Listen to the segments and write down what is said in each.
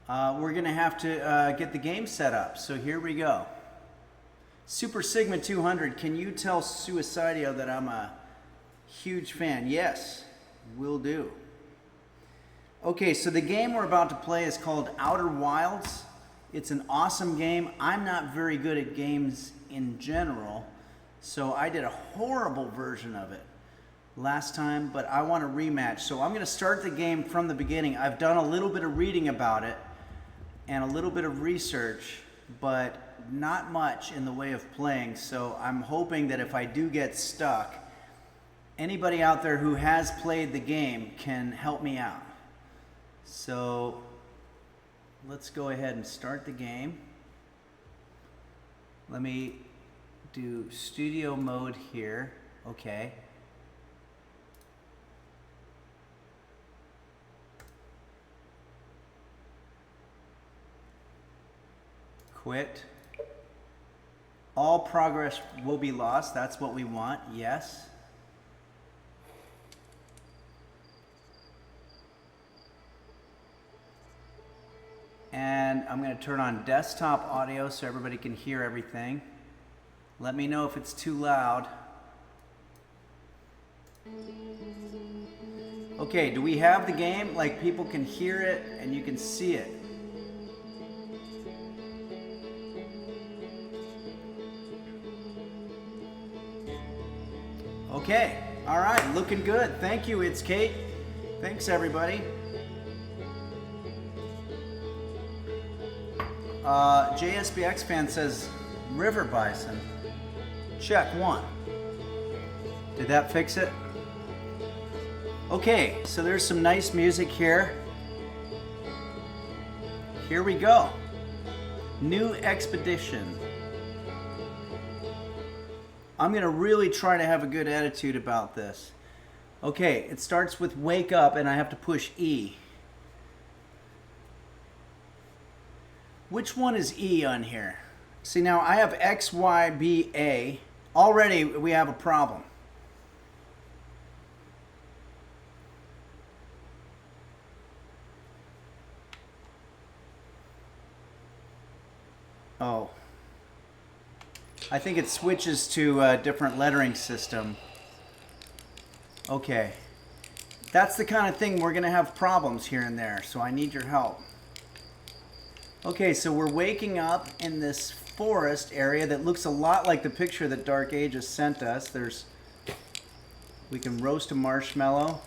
We're going to have to get the game set up. So here we go. Super Sigma 200, can you tell Suicidio that I'm a huge fan? Yes, will do. Okay, so the game we're about to play is called Outer Wilds. It's an awesome game. I'm not very good at games in general, so I did a horrible version of it last time, but I want a rematch. So I'm going to start the game from the beginning. I've done a little bit of reading about it and a little bit of research, but not much in the way of playing. So I'm hoping that if I do get stuck, anybody out there who has played the game can help me out. So let's go ahead and start the game. Let me do studio mode here. Okay. Quit. All progress will be lost. That's what we want. Yes. And I'm going to turn on desktop audio so everybody can hear everything. Let me know if it's too loud. Okay, do we have the game? Like people can hear it and you can see it. Okay, all right, looking good. Thank you, It's Kate. Thanks, everybody. JSBX fan says River Bison. Check one. Did that fix it? Okay, so there's some nice music here. Here we go. New expedition. I'm gonna really try to have a good attitude about this. Okay, it starts with wake up and I have to push E. Which one is E on here? See, now I have X, Y, B, A. Already we have a problem. Oh. I think it switches to a different lettering system. Okay. That's the kind of thing we're going to have problems here and there, so I need your help. Okay, so we're waking up in this forest area that looks a lot like the picture that Dark Ages sent us. We can roast a marshmallow.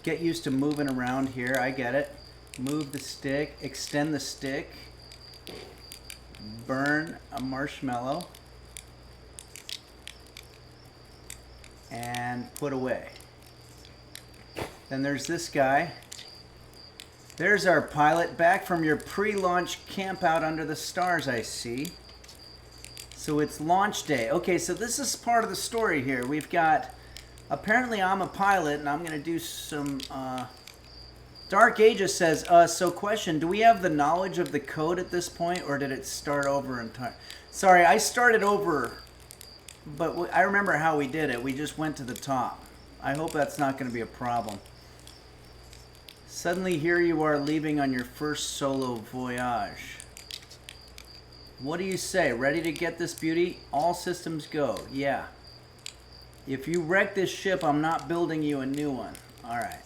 Get used to moving around here, I get it. Move the stick, extend the stick. Burn a marshmallow and put away. Then there's this guy. There's our pilot back from your pre-launch camp out under the stars, I see. So it's launch day. Okay, so this is part of the story here. We've got, apparently I'm a pilot and I'm going to do some Dark Ages says, so question, do we have the knowledge of the code at this point, or did it start over entirely? Sorry, I started over, but I remember how we did it. We just went to the top. I hope that's not going to be a problem. Suddenly here you are leaving on your first solo voyage. What do you say? Ready to get this beauty? All systems go. Yeah. If you wreck this ship, I'm not building you a new one. All right.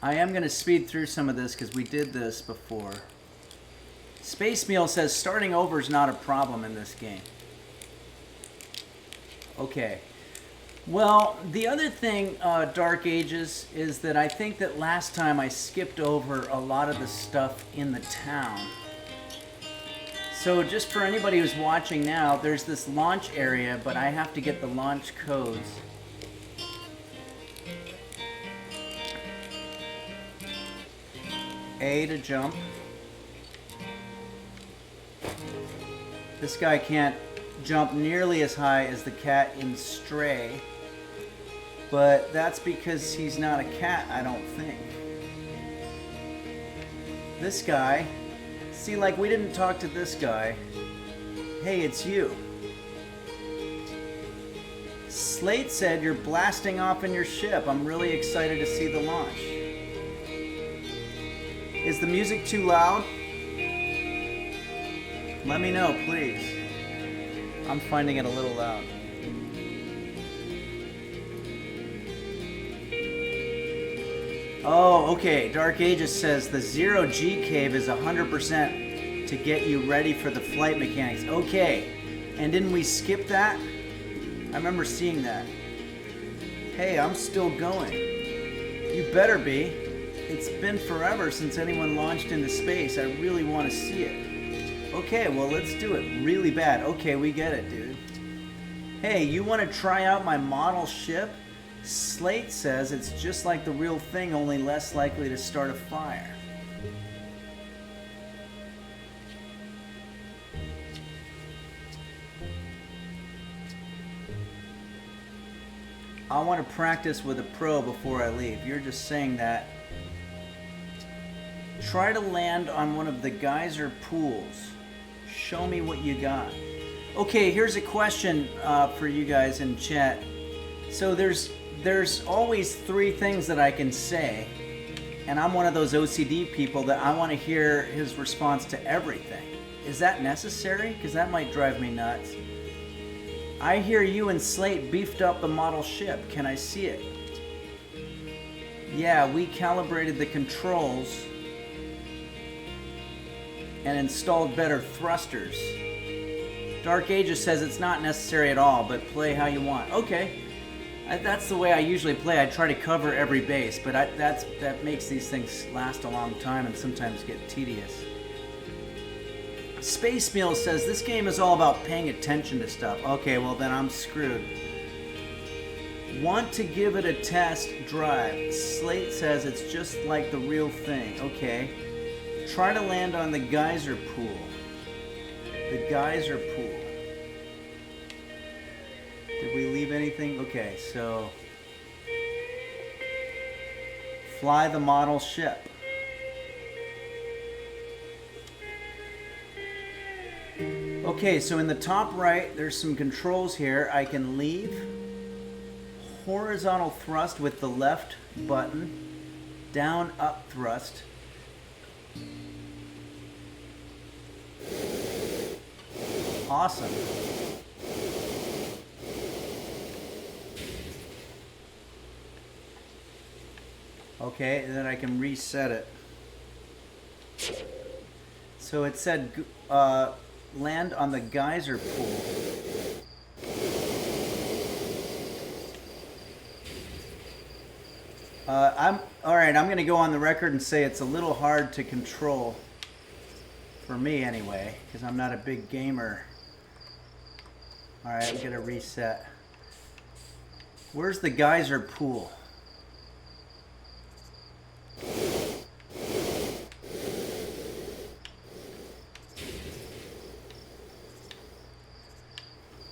I am going to speed through some of this because we did this before. Space Meal says starting over is not a problem in this game. Okay. Well, the other thing, Dark Ages, is that I think that last time I skipped over a lot of the stuff in the town. So just for anybody who's watching now, there's this launch area, but I have to get the launch codes. A to jump. This guy can't jump nearly as high as the cat in Stray, but that's because he's not a cat, I don't think. This guy, see, like we didn't talk to this guy. Hey, it's you. Slate said you're blasting off in your ship. I'm really excited to see the launch. Is the music too loud? Let me know, please. I'm finding it a little loud. Oh, okay. Dark Ages says the Zero G cave is 100% to get you ready for the flight mechanics. Okay. And didn't we skip that? I remember seeing that. Hey, I'm still going. You better be. It's been forever since anyone launched into space. I really want to see it. Okay, well, let's do it really bad. Okay, we get it, dude. Hey, you want to try out my model ship? Slate says it's just like the real thing, only less likely to start a fire. I want to practice with a pro before I leave. You're just saying that. Try to land on one of the geyser pools. Show me what you got. Okay, here's a question for you guys in chat. So there's always three things that I can say, and I'm one of those OCD people that I want to hear his response to everything. Is that necessary? Because that might drive me nuts. I hear you and Slate beefed up the model ship. Can I see it? Yeah, we calibrated the controls and installed better thrusters. Dark Ages says it's not necessary at all, but play how you want. Okay. That's the way I usually play. I try to cover every base, but that makes these things last a long time and sometimes get tedious. Space Meal says this game is all about paying attention to stuff. Okay, well then I'm screwed. Want to give it a test drive. Slate says it's just like the real thing. Okay. Try to land on the geyser pool. The geyser pool. Did we leave anything? Okay, so fly the model ship. Okay, so in the top right, there's some controls here. I can leave. Horizontal thrust with the left button. Down, up thrust. Awesome. Okay, and then I can reset it. So it said land on the geyser pool. Alright, I'm going to go on the record and say it's a little hard to control. For me anyway, because I'm not a big gamer. Alright, I'm going to reset. Where's the geyser pool?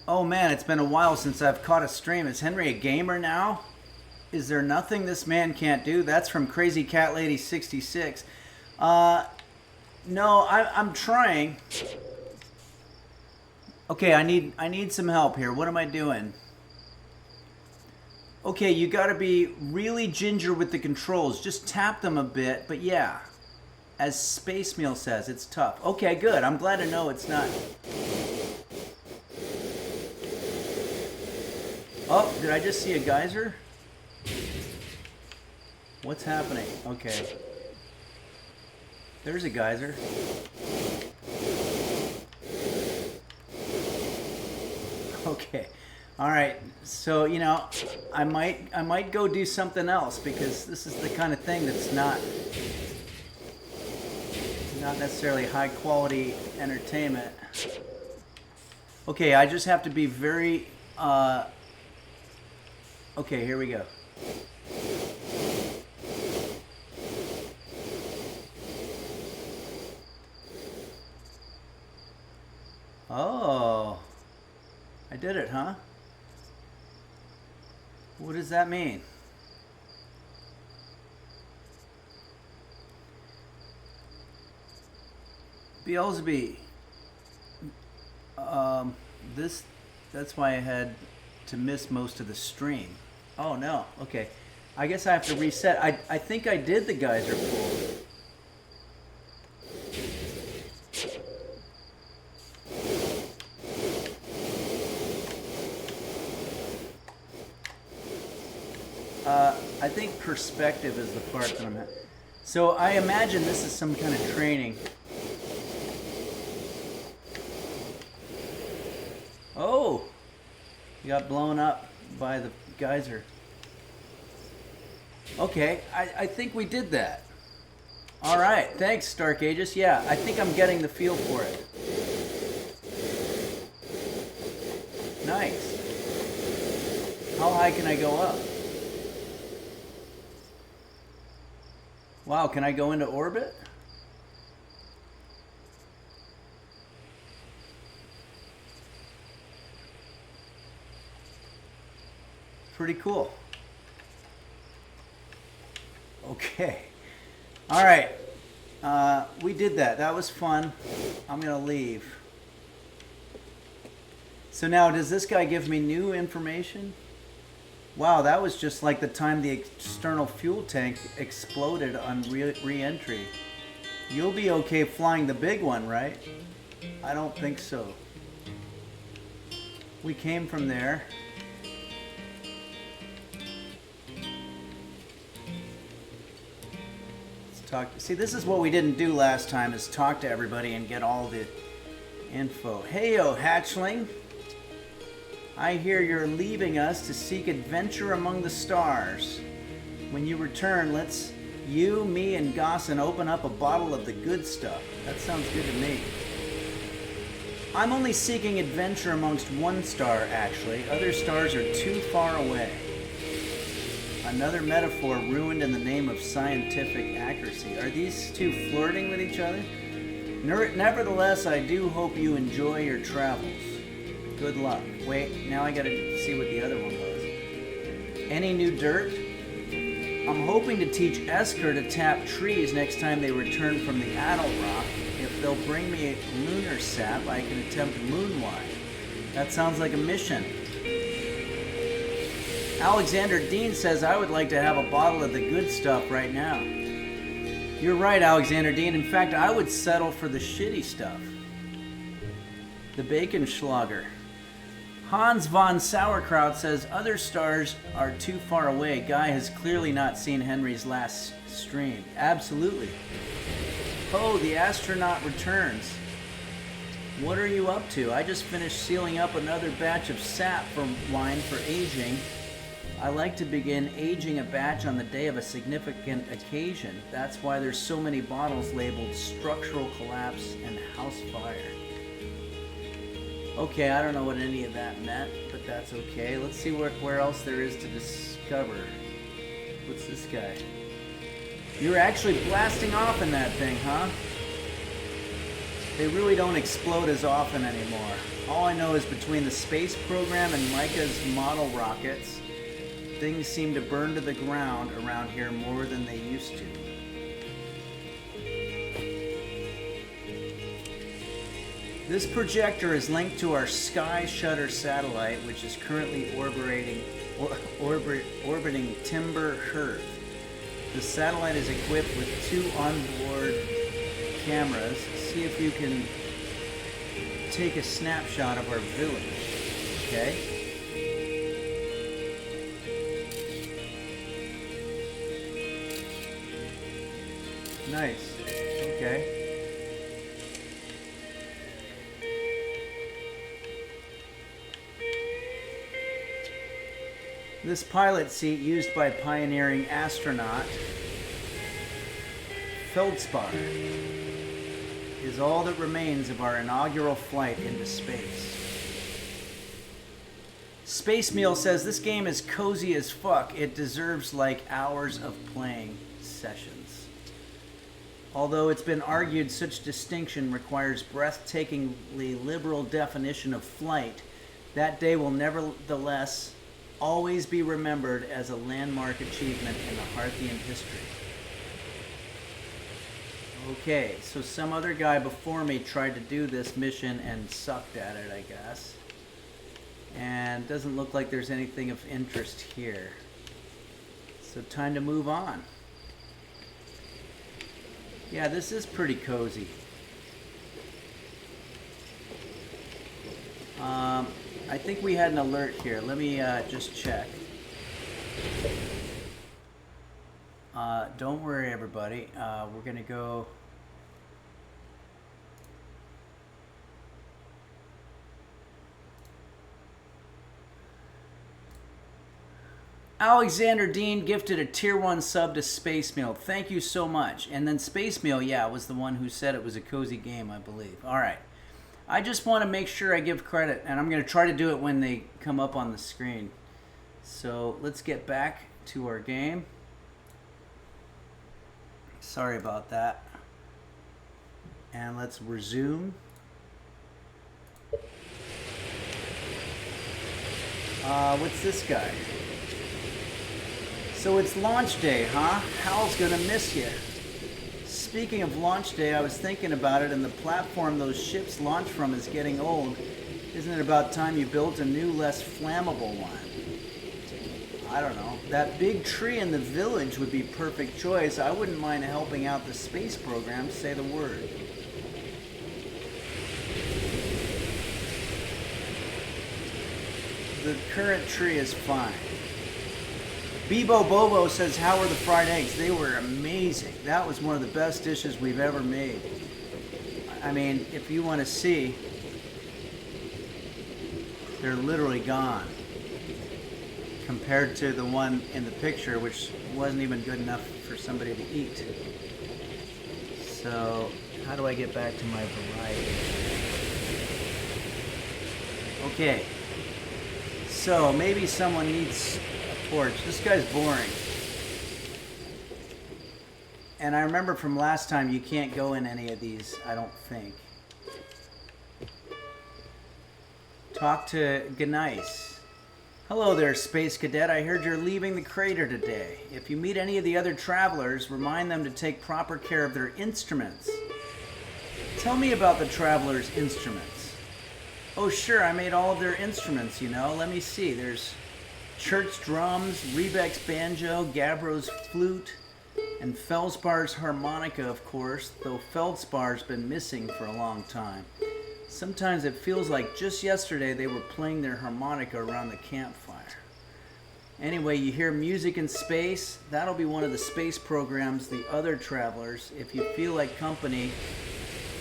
Oh man, it's been a while since I've caught a stream. Is Henry a gamer now? Is there nothing this man can't do? That's from Crazy Cat Lady 66. No, I'm trying. Okay, I need some help here. What am I doing? Okay, you gotta be really ginger with the controls. Just tap them a bit, but yeah. As Space Meal says, it's tough. Okay, good. I'm glad to know it's not. Oh, did I just see a geyser? What's happening? Okay. There's a geyser. Okay. All right. So, you know, I might go do something else because this is the kind of thing that's not necessarily high quality entertainment. Okay, I just have to be very okay, here we go. Oh, I did it, huh? What does that mean? Beelzebub. That's why I had to miss most of the stream. Oh no, okay. I guess I have to reset. I think I did the geyser pool. I think perspective is the part that I'm at. So I imagine this is some kind of training. Oh, you got blown up by the geyser. Okay, I think we did that. All right, thanks, Stark Aegis. Yeah, I think I'm getting the feel for it. Nice. How high can I go up? Wow, can I go into orbit? Pretty cool. Okay. All right. We did that. That was fun. I'm going to leave. So now, does this guy give me new information? Wow, that was just like the time the external fuel tank exploded on re-entry. You'll be okay flying the big one, right? I don't think so. We came from there. See, this is what we didn't do last time, is talk to everybody and get all the info. Heyo, hatchling. I hear you're leaving us to seek adventure among the stars. When you return, let's you, me, and Gossin open up a bottle of the good stuff. That sounds good to me. I'm only seeking adventure amongst one star, actually. Other stars are too far away. Another metaphor ruined in the name of scientific accuracy. Are these two flirting with each other? Nevertheless, I do hope you enjoy your travels. Good luck. Wait, now I gotta see what the other one was. Any new dirt? I'm hoping to teach Esker to tap trees next time they return from the Adel Rock. If they'll bring me a lunar sap, I can attempt Moonwide. That sounds like a mission. Alexander Dean says I would like to have a bottle of the good stuff right now. You're right, Alexander Dean. In fact, I would settle for the shitty stuff. The Bacon Schlager. Hans von Sauerkraut says other stars are too far away. Guy has clearly not seen Henry's last stream. Absolutely. Oh, the astronaut returns. What are you up to? I just finished sealing up another batch of sap for wine for aging. I like to begin aging a batch on the day of a significant occasion. That's why there's so many bottles labeled structural collapse and house fire. Okay, I don't know what any of that meant, but that's okay. Let's see where else there is to discover. What's this guy? You're actually blasting off in that thing, huh? They really don't explode as often anymore. All I know is between the space program and Micah's model rockets, things seem to burn to the ground around here more than they used to. This projector is linked to our Sky Shutter satellite, which is currently orbiting Timber Hearth. The satellite is equipped with 2 onboard cameras. See if you can take a snapshot of our village. Okay? Nice. Okay. This pilot seat used by pioneering astronaut Feldspar is all that remains of our inaugural flight into space. Space Meal says this game is cozy as fuck. It deserves like hours of playing sessions. Although it's been argued such distinction requires breathtakingly liberal definition of flight, that day will nevertheless always be remembered as a landmark achievement in the Hearthian history. Okay, so some other guy before me tried to do this mission and sucked at it, I guess. And doesn't look like there's anything of interest here. So time to move on. Yeah, this is pretty cozy. I think we had an alert here. Let me just check. Don't worry, everybody. We're going to go. Alexander Dean gifted a tier 1 sub to Space Meal. Thank you so much. And then Space Meal, yeah, was the one who said it was a cozy game, I believe. All right. I just want to make sure I give credit, and I'm going to try to do it when they come up on the screen. So let's get back to our game. Sorry about that. And let's resume. What's this guy? So it's launch day, huh? Hal's gonna miss you. Speaking of launch day, I was thinking about it, and the platform those ships launch from is getting old. Isn't it about time you built a new, less flammable one? I don't know. That big tree in the village would be perfect choice. I wouldn't mind helping out the space program. Say the word. The current tree is fine. Bebo Bobo says, how were the fried eggs? They were amazing. That was one of the best dishes we've ever made. I mean, if you want to see, they're literally gone compared to the one in the picture, which wasn't even good enough for somebody to eat. So, how do I get back to my variety? Okay. So, maybe someone needs a torch. This guy's boring. And I remember from last time, you can't go in any of these, I don't think. Talk to Ganice. Hello there, Space Cadet. I heard you're leaving the crater today. If you meet any of the other travelers, remind them to take proper care of their instruments. Tell me about the travelers' instruments. Oh, sure, I made all of their instruments, you know. Let me see. There's Church drums, Rebek's banjo, Gabro's flute, and Feldspar's harmonica, of course, though Feldspar's been missing for a long time. Sometimes it feels like just yesterday they were playing their harmonica around the campfire. Anyway, you hear music in space. That'll be one of the space programs, the other travelers. If you feel like company,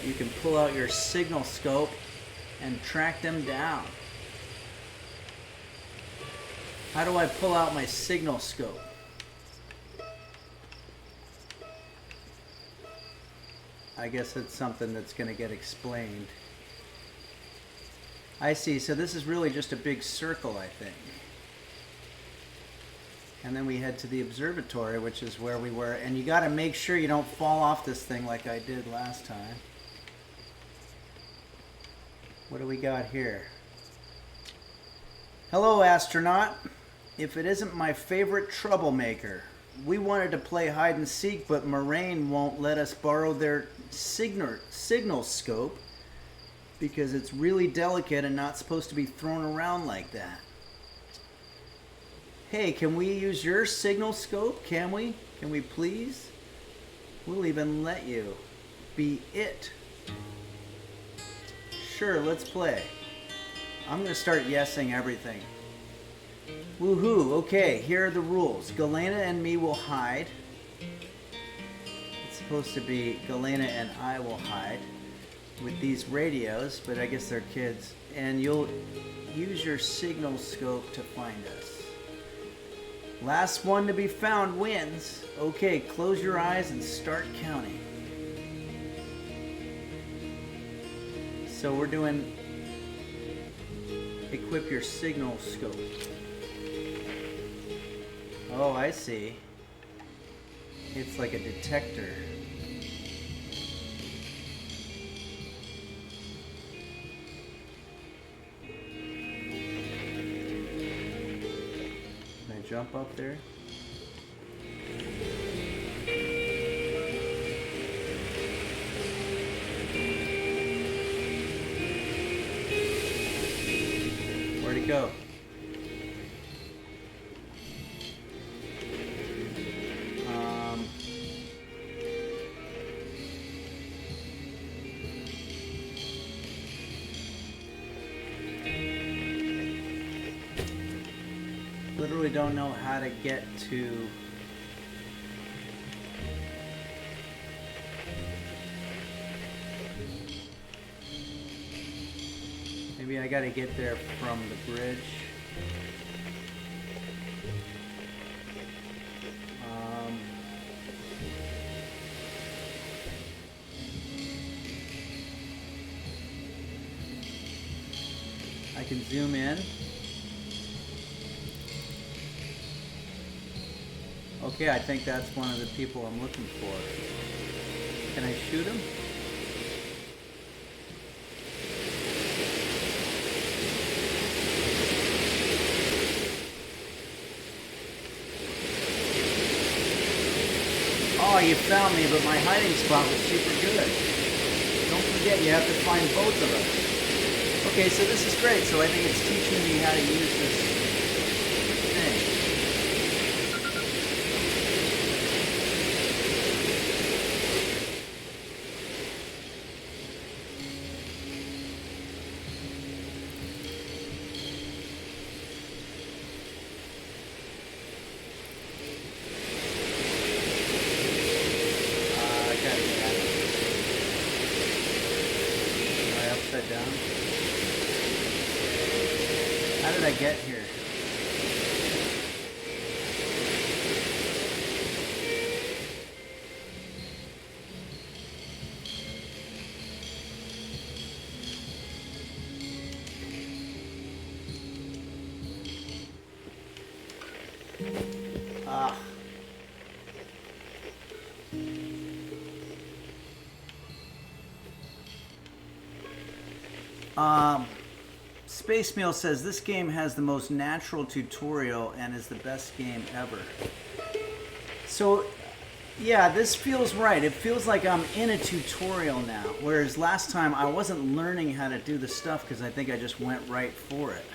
you can pull out your signal scope and track them down. How do I pull out my signal scope? I guess it's something that's going to get explained. I see. So this is really just a big circle, I think. And then we head to the observatory, which is where we were. And you got to make sure you don't fall off this thing like I did last time. What do we got here? Hello, astronaut. If it isn't my favorite troublemaker. We wanted to play hide and seek, but Moraine won't let us borrow their signal scope because it's really delicate and not supposed to be thrown around like that. Hey, can we use your signal scope? Can we? Can we please? We'll even let you be it. Sure, let's play. I'm going to start yesing everything. Woohoo, okay, here are the rules. Galena and me will hide. It's supposed to be Galena and I will hide with these radios, but I guess they're kids. And you'll use your signal scope to find us. Last one to be found wins. Okay, close your eyes and start counting. So we're doing equip your signal scope. Oh, I see. It's like a detector. Can I jump up there? Where'd it go? Literally don't know how to get to Maybe I gotta get there from the bridge. I can zoom in. Okay, I think that's one of the people I'm looking for. Can I shoot him? Oh, you found me, but my hiding spot was super good. Don't forget, you have to find both of us. Okay, so this is great. So I think it's teaching me how to use this thing. Down. How did I get here? Space Meal says this game has the most natural tutorial and is the best game ever. So, yeah, this feels right. It feels like I'm in a tutorial now, whereas last time I wasn't learning how to do the stuff because I think I just went right for it.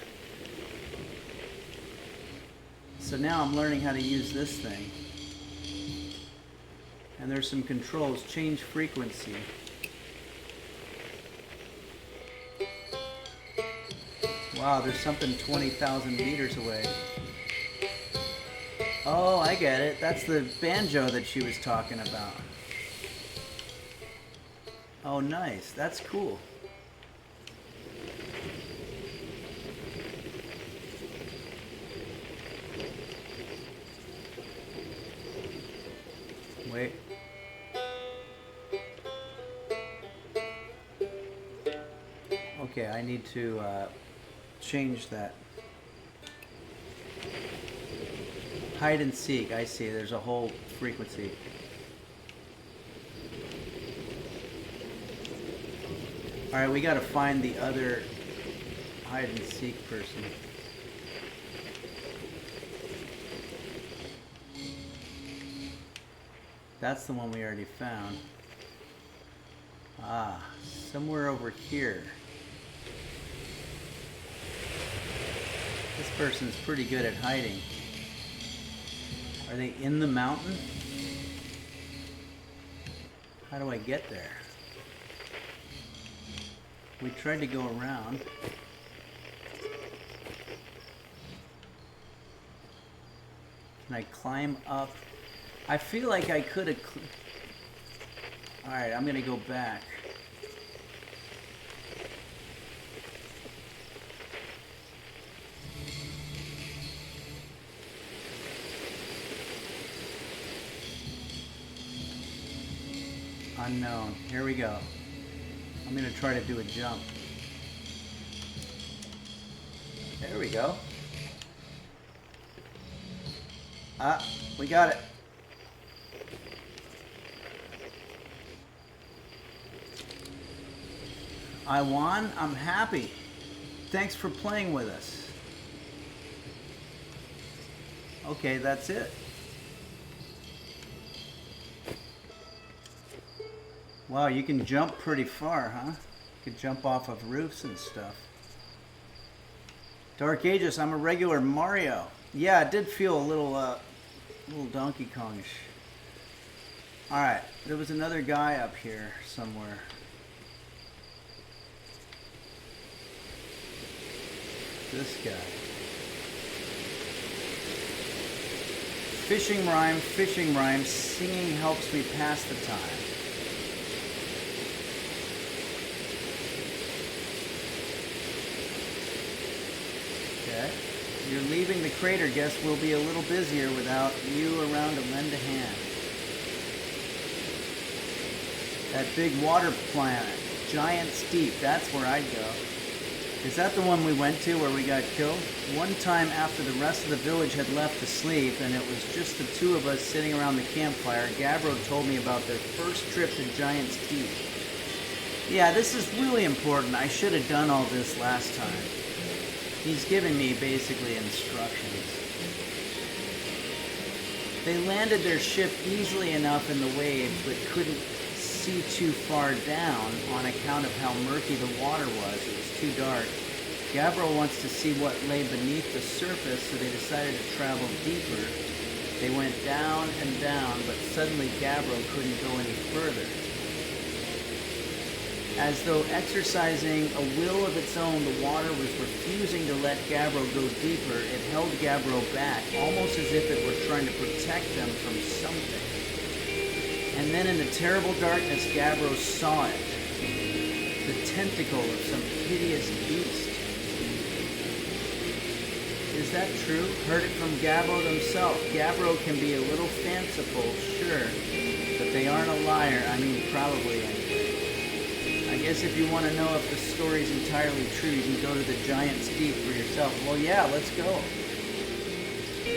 So now I'm learning how to use this thing. And there's some controls. Change frequency. Wow, there's something 20,000 meters away. Oh, I get it. That's the banjo that she was talking about. Oh, nice. That's cool. Wait. Okay, I need to change that. Hide and seek, I see. There's a whole frequency. Alright, we gotta find the other hide and seek person. That's the one we already found. Ah, somewhere over here. This person's pretty good at hiding. Are they in the mountain? How do I get there? We tried to go around. Can I climb up? I feel like I could have... Alright, I'm gonna go back. Unknown. Here we go. I'm going to try to do a jump. There we go. Ah, we got it. I won. I'm happy. Thanks for playing with us. Okay, that's it. Wow, you can jump pretty far, huh? You can jump off of roofs and stuff. Dark Aegis, I'm a regular Mario. Yeah, it did feel a little Donkey Kongish. Alright, there was another guy up here somewhere. This guy. Fishing rhyme, singing helps me pass the time. You're leaving the crater. Guess we'll be a little busier without you around to lend a hand. That big water planet, Giant's Deep, that's where I'd go. Is that the one we went to where we got killed? One time after the rest of the village had left to sleep and it was just the two of us sitting around the campfire, Gabbro told me about their first trip to Giant's Deep. Yeah, this is really important. I should have done all this last time. He's giving me basically instructions. They landed their ship easily enough in the waves but couldn't see too far down on account of how murky the water was. It was too dark. Gabbro wants to see what lay beneath the surface, so they decided to travel deeper. They went down and down, but suddenly Gabbro couldn't go any further. As though exercising a will of its own, the water was refusing to let Gabbro go deeper. It held Gabbro back, almost as if it were trying to protect them from something. And then in the terrible darkness, Gabbro saw it. The tentacle of some hideous beast. Is that true? Heard it from Gabbro themselves. Gabbro can be a little fanciful, sure, but they aren't a liar. I mean, probably anyway. I guess if you want to know if the story's entirely true, you can go to the Giant's Deep for yourself. Well, yeah, let's go.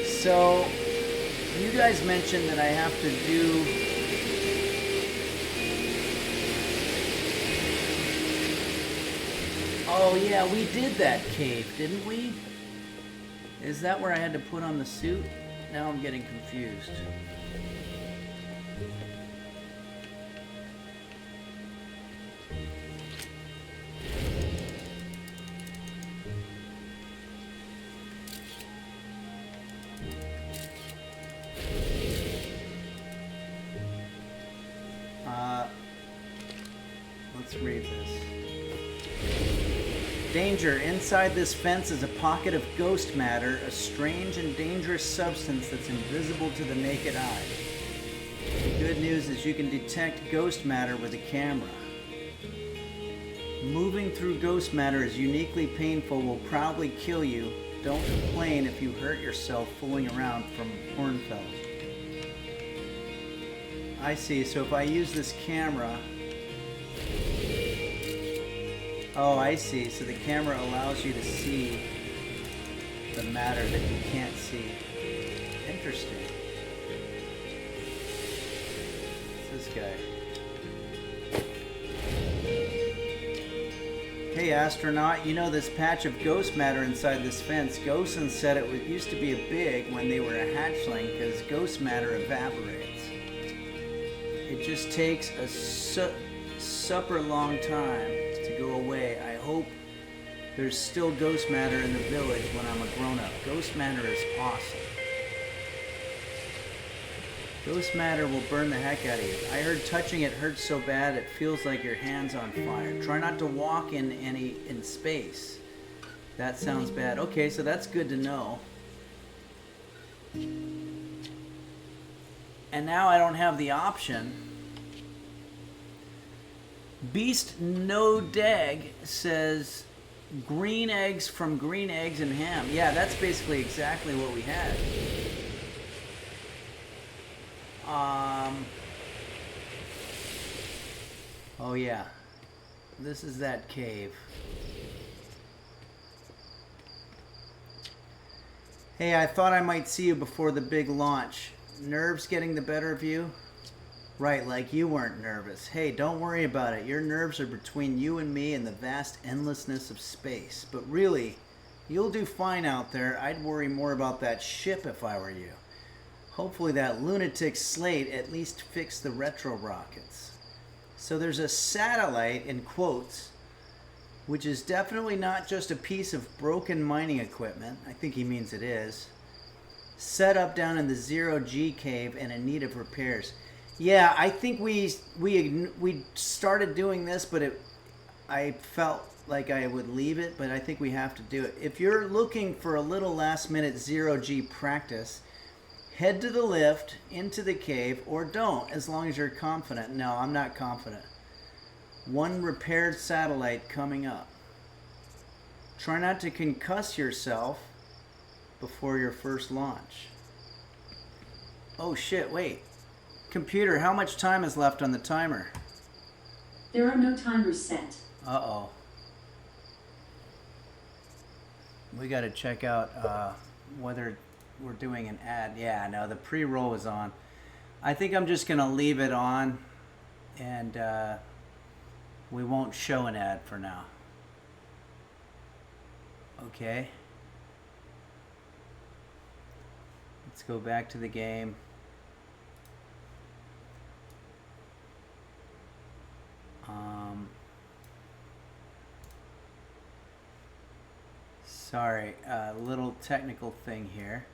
So, you guys mentioned that I have to do... Oh yeah, we did that cave, didn't we? Is that where I had to put on the suit? Now I'm getting confused. Let's read this. Danger. Inside this fence is a pocket of ghost matter, a strange and dangerous substance that's invisible to the naked eye. The good news is you can detect ghost matter with a camera. Moving through ghost matter is uniquely painful, will probably kill you. Don't complain if you hurt yourself fooling around. From Hornfeld. I see, so if I use this camera... Oh, I see. So the camera allows you to see the matter that you can't see. Interesting. It's this guy. Hey, astronaut, you know this patch of ghost matter inside this fence. Gosen said it used to be a big when they were a hatchling because ghost matter evaporates. It just takes a super long time to go away. I hope there's still ghost matter in the village when I'm a grown-up. Ghost matter is awesome. Ghost matter will burn the heck out of you. I heard touching it hurts so bad it feels like your hand's on fire. Try not to walk in space. That sounds bad. Okay, so that's good to know. And now I don't have the option. Beast No Dag says green eggs from green eggs and ham. Yeah, that's basically exactly what we had. Oh yeah, this is that cave. Hey, I thought I might see you before the big launch. Nerves getting the better of you? Right, like you weren't nervous. Hey, don't worry about it. Your nerves are between you and me and the vast endlessness of space. But really, you'll do fine out there. I'd worry more about that ship if I were you. Hopefully that lunatic Slate at least fixed the retro rockets. So there's a satellite, in quotes, which is definitely not just a piece of broken mining equipment. I think he means it is. Set up down in the Zero G cave and in need of repairs. Yeah, I think we started doing this, but I felt like I would leave it, but I think we have to do it. If you're looking for a little last-minute Zero-G practice, head to the lift, into the cave, or don't, as long as you're confident. No, I'm not confident. One repaired satellite coming up. Try not to concuss yourself. before your first launch. Oh shit, wait. Computer, how much time is left on the timer? There are no timers set. Uh-oh. We got to check out whether we're doing an ad. Yeah, no, the pre-roll is on. I think I'm just going to leave it on, and we won't show an ad for now. Okay. Let's go back to the game. Sorry, a little technical thing here.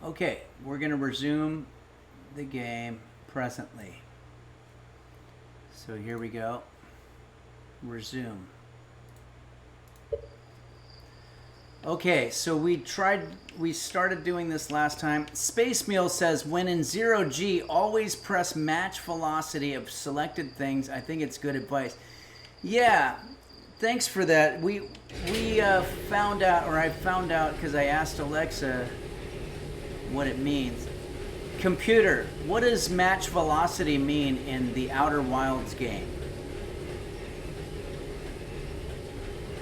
Okay, we're going to resume the game presently. So here we go. Resume. Okay, so we started doing this last time. Space Meal says, when in 0G, always press match velocity of selected things. I think it's good advice. Yeah, thanks for that. We found out, or I found out because I asked Alexa what it means. Computer, what does match velocity mean in the Outer Wilds game?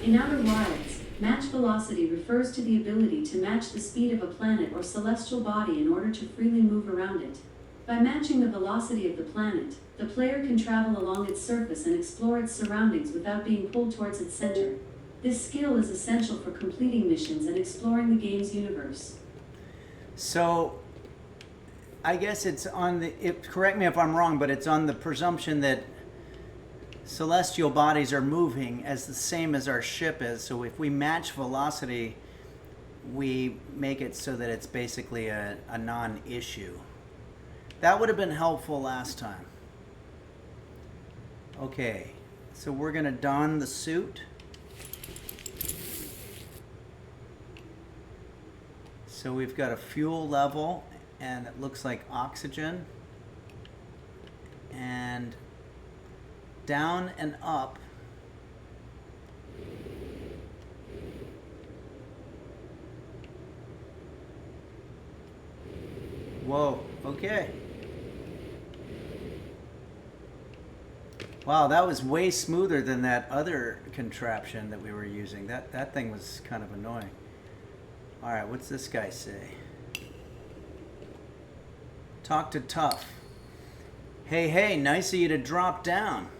In Outer Wilds, match velocity refers to the ability to match the speed of a planet or celestial body in order to freely move around it. By matching the velocity of the planet, the player can travel along its surface and explore its surroundings without being pulled towards its center. This skill is essential for completing missions and exploring the game's universe. So, I guess it's on the, correct me if I'm wrong, but it's on the presumption that celestial bodies are moving as the same as our ship is. So if we match velocity, we make it so that it's basically a non-issue. That would have been helpful last time. Okay, so we're going to don the suit. So we've got a fuel level, and it looks like oxygen. And down and up. Whoa, okay. Wow, that was way smoother than that other contraption that we were using. That thing was kind of annoying. All right, what's this guy say? Talk to Tough. Hey, nice of you to drop down.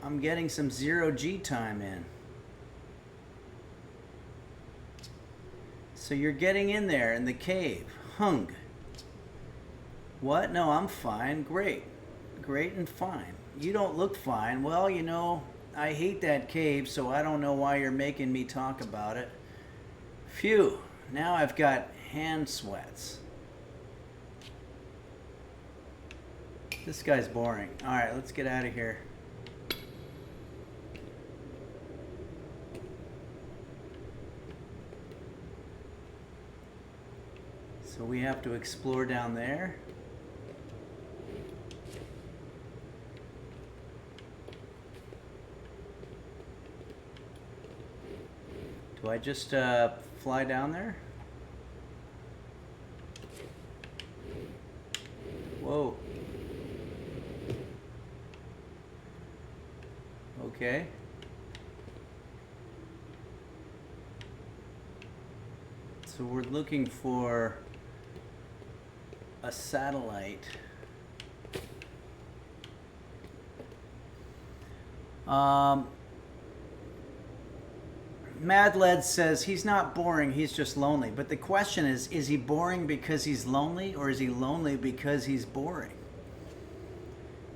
I'm getting some 0G time in. So you're getting in there in the cave. Hung. What? No, I'm fine. Great. Great and fine. You don't look fine. Well, you know, I hate that cave, so I don't know why you're making me talk about it. Phew. Now I've got hand sweats. This guy's boring. All right, let's get out of here. So we have to explore down there. Do I just fly down there? Whoa. Okay. So we're looking for a satellite. Madled says he's not boring, he's just lonely. But the question is he boring because he's lonely, or is he lonely because he's boring?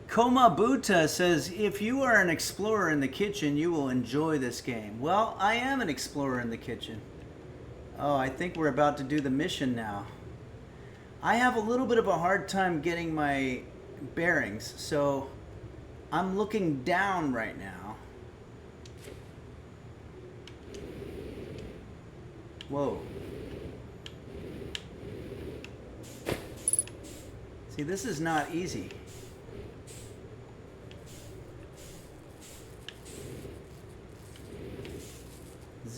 Komabuta says, if you are an explorer in the kitchen, you will enjoy this game. Well, I am an explorer in the kitchen. Oh, I think we're about to do the mission now. I have a little bit of a hard time getting my bearings, so I'm looking down right now. Whoa. See, this is not easy.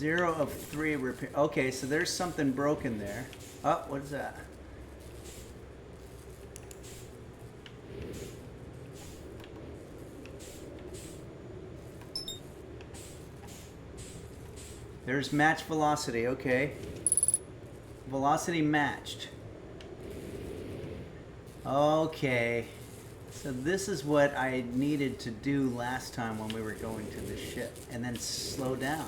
0 of 3 repair. Okay, so there's something broken there. Oh, what is that? There's match velocity, okay. Velocity matched. Okay. So this is what I needed to do last time when we were going to the ship. And then slow down.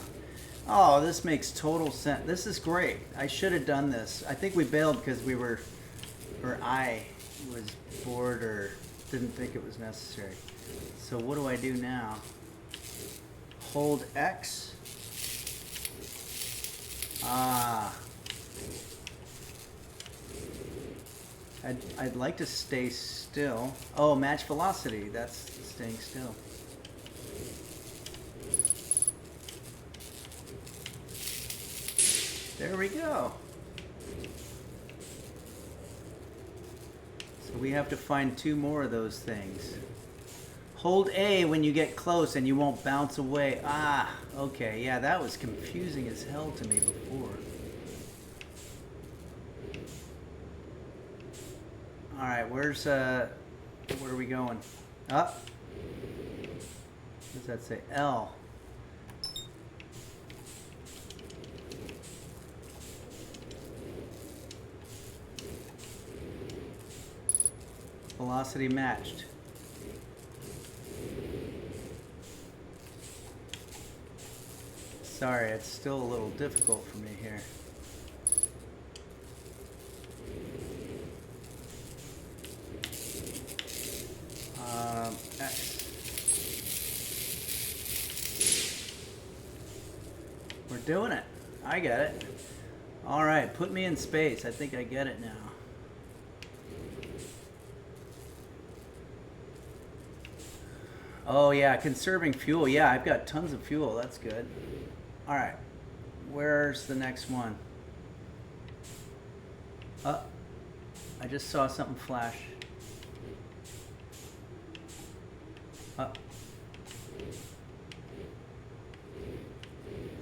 Oh, this makes total sense. This is great. I should have done this. I think we bailed because we were, or I was bored or didn't think it was necessary. So what do I do now? Hold X. Ah. I'd like to stay still. Oh, match velocity. That's staying still. There we go. So we have to find 2 more of those things. Hold A when you get close and you won't bounce away. Ah, okay. Yeah, that was confusing as hell to me before. All right, where are we going? Up. What does that say? L. Velocity matched. Sorry, it's still a little difficult for me here. X. We're doing it. I get it. All right, put me in space. I think I get it now. Oh yeah, conserving fuel. Yeah, I've got tons of fuel. That's good. All right, where's the next one? I just saw something flash.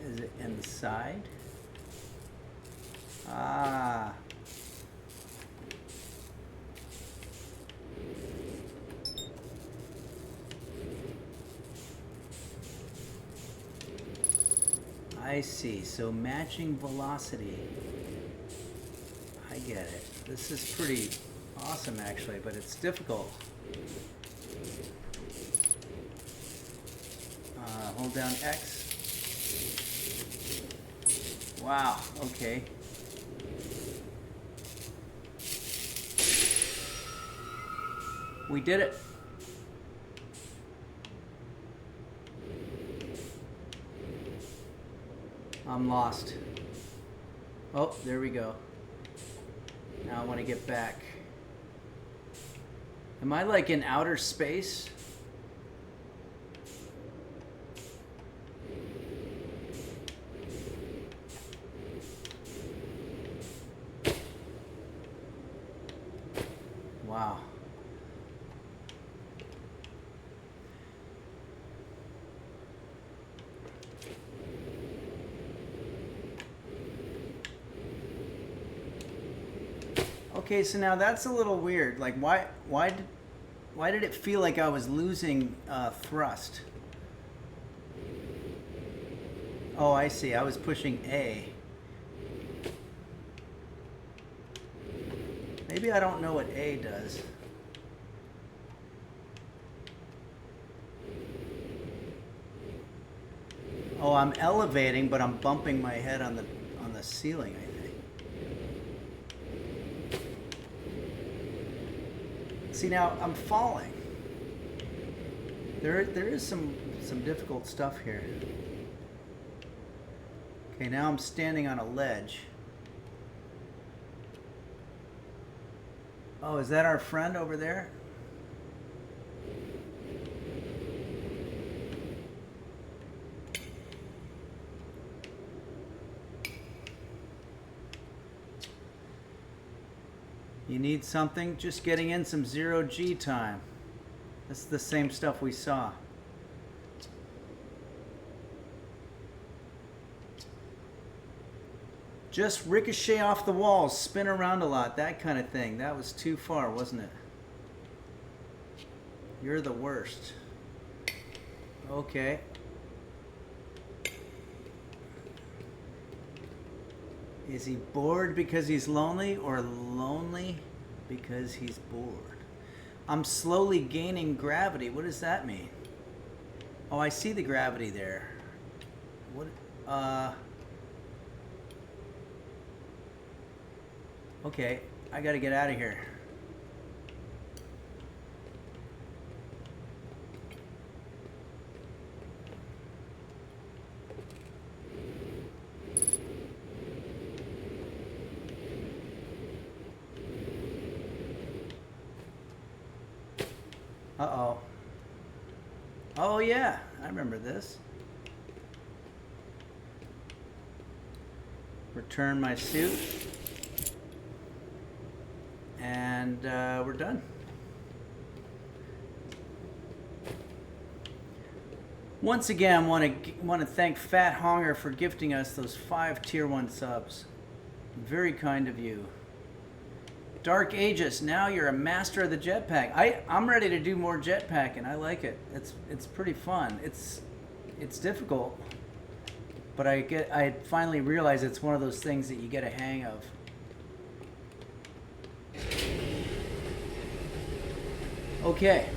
Is it inside? Ah. I see. So matching velocity. I get it. This is pretty awesome actually, but it's difficult. Hold down X. Wow, okay. We did it. I'm lost. Oh, there we go. Now I want to get back. Am I like in outer space? Wow. Okay, so now that's a little weird. Like, why did it feel like I was losing thrust? Oh, I see. I was pushing A. Maybe I don't know what A does. Oh, I'm elevating, but I'm bumping my head on the ceiling, I think. See, now I'm falling. There is some difficult stuff here. Okay, now I'm standing on a ledge. Oh, is that our friend over there? You need something? Just getting in some 0G time. This is the same stuff we saw. Just ricochet off the walls, spin around a lot, that kind of thing. That was too far, wasn't it? You're the worst. Okay. Is he bored because he's lonely, or lonely because he's bored? I'm slowly gaining gravity. What does that mean? Oh, I see the gravity there. What? Okay, I gotta get out of here. Uh-oh. Oh, yeah, I remember this. Return my suit. And we're done. Once again, want to thank Fat Honger for gifting us those 5 tier 1 subs. Very kind of you. Dark Aegis, now you're a master of the jetpack. I'm ready to do more jetpacking. I like it. It's pretty fun. It's difficult, but I finally realize it's one of those things that you get a hang of. Okay.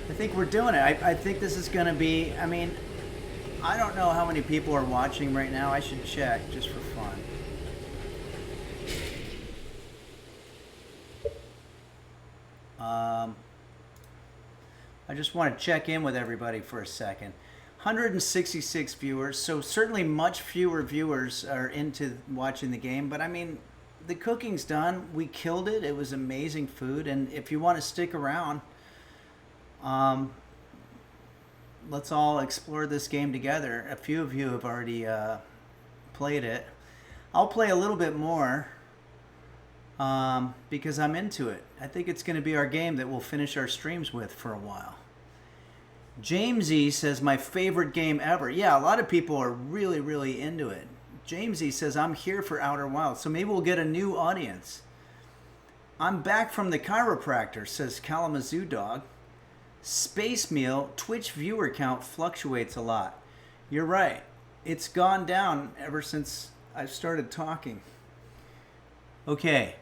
I think we're doing it. I think this is going to be, I mean, I don't know how many people are watching right now. I should check just for fun. I just want to check in with everybody for a second. 166 viewers, so certainly much fewer viewers are into watching the game, but I mean, the cooking's done. We killed it. It was amazing food, and if you want to stick around, let's all explore this game together. A few of you have already played it. I'll play a little bit more because I'm into it. I think it's going to be our game that we'll finish our streams with for a while. Jamesy says, my favorite game ever. Yeah, a lot of people are really, really into it. Jamesy says, I'm here for Outer Wilds. So maybe we'll get a new audience. I'm back from the chiropractor, says Kalamazoo Dog. Space Meal, Twitch viewer count fluctuates a lot. You're right. It's gone down ever since I've started talking. Okay.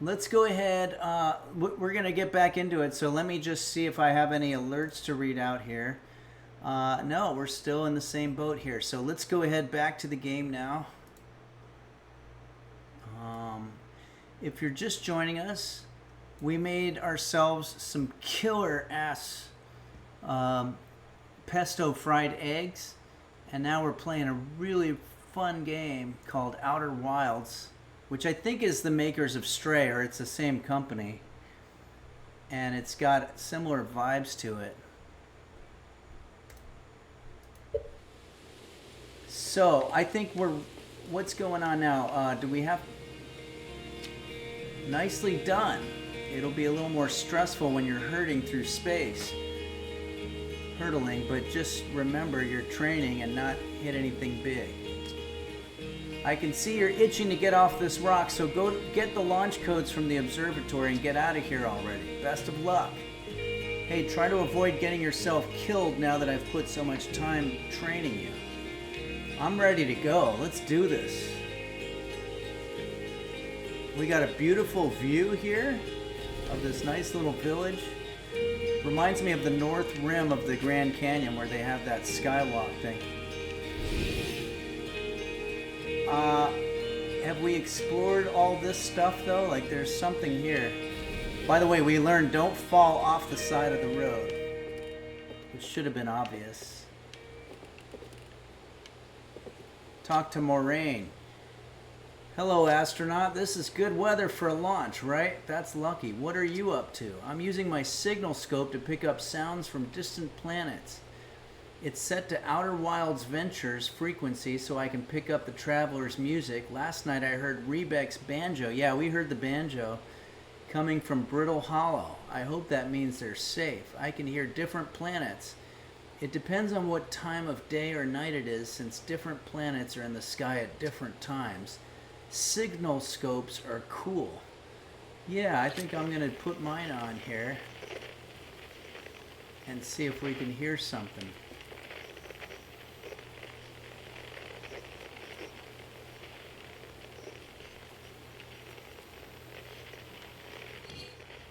Let's go ahead. We're going to get back into it. So let me just see if I have any alerts to read out here. No, we're still in the same boat here. So let's go ahead back to the game now. If you're just joining us, we made ourselves some killer ass pesto fried eggs. And now we're playing a really fun game called Outer Wilds, which I think is the makers of Stray, or it's the same company. And it's got similar vibes to it. So, I think what's going on now? Do we have... Nicely done. It'll be a little more stressful when you're hurtling through space. Hurtling, but just remember you're training and not hit anything big. I can see you're itching to get off this rock, so go get the launch codes from the observatory and get out of here already. Best of luck. Hey, try to avoid getting yourself killed now that I've put so much time training you. I'm ready to go. Let's do this. We got a beautiful view here of this nice little village. Reminds me of the north rim of the Grand Canyon where they have that skywalk thing. Have we explored all this stuff though? Like there's something here. By the way, we learned don't fall off the side of the road, which should have been obvious. Talk to Moraine. Hello, astronaut. This is good weather for a launch, right? That's lucky. What are you up to? I'm using my signal scope to pick up sounds from distant planets. It's set to Outer Wilds Ventures frequency so I can pick up the traveler's music. Last night I heard Rebek's banjo. Yeah, we heard the banjo coming from Brittle Hollow. I hope that means they're safe. I can hear different planets It depends on what time of day or night it is, since different planets are in the sky at different times. Signal scopes are cool. Yeah, I think I'm going to put mine on here and see if we can hear something.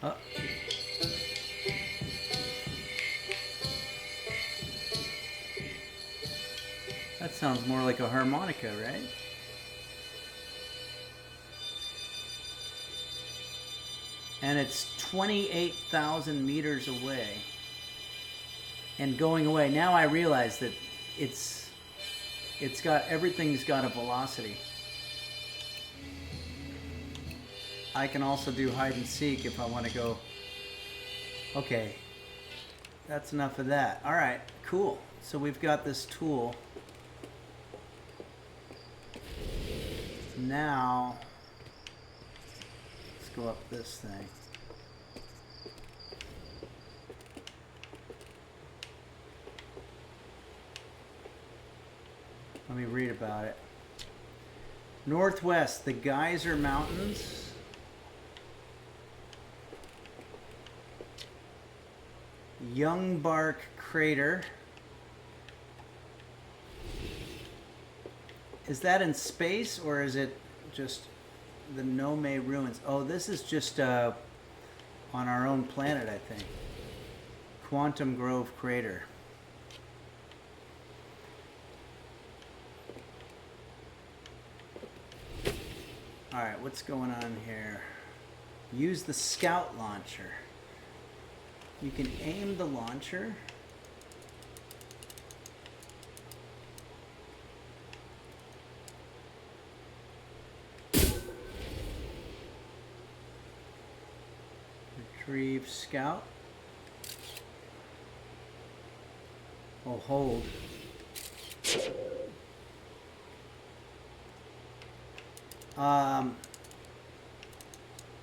Oh. That sounds more like a harmonica, right? And it's 28,000 meters away and going away. Now I realize that everything's got a velocity. I can also do hide and seek if I want to go. Okay, that's enough of that. All right, cool. So we've got this tool. Now, let's go up this thing. Let me read about it. Northwest, the Geyser Mountains. Youngbark Crater. Is that in space or is it just the Nome ruins? Oh, this is just on our own planet, I think. Quantum Grove Crater. All right, what's going on here? Use the Scout launcher. You can aim the launcher. Retrieve Scout. Oh, hold.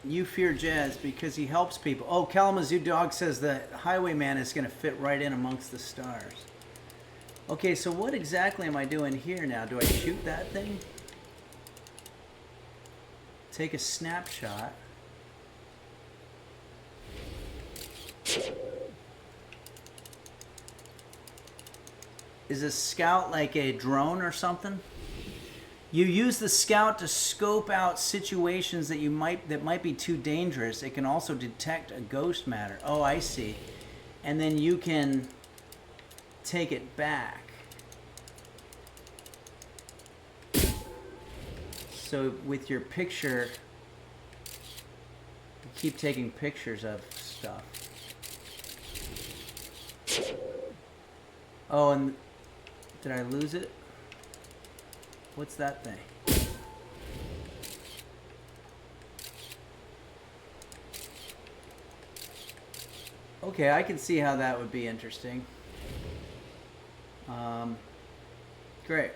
You fear Jazz because he helps people. Oh, Kalamazoo Dog says the Highwayman is going to fit right in amongst the stars. Okay, so what exactly am I doing here now? Do I shoot that thing? Take a snapshot. Is a Scout like a drone or something? You use the Scout to scope out situations that might be too dangerous. It can also detect a ghost matter. Oh, I see. And then you can take it back. So with your picture, you keep taking pictures of stuff. Oh, and did I lose it? What's that thing? Okay, I can see how that would be interesting. Great.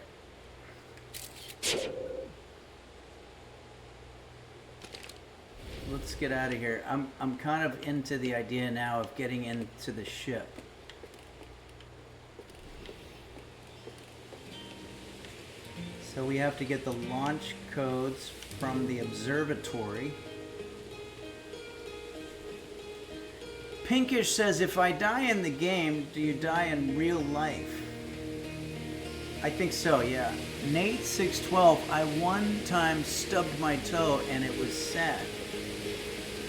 Let's get out of here. I'm kind of into the idea now of getting into the ship. So we have to get the launch codes from the observatory. Pinkish says, if I die in the game, do you die in real life? I think so, yeah. Nate612, I one time stubbed my toe and it was sad.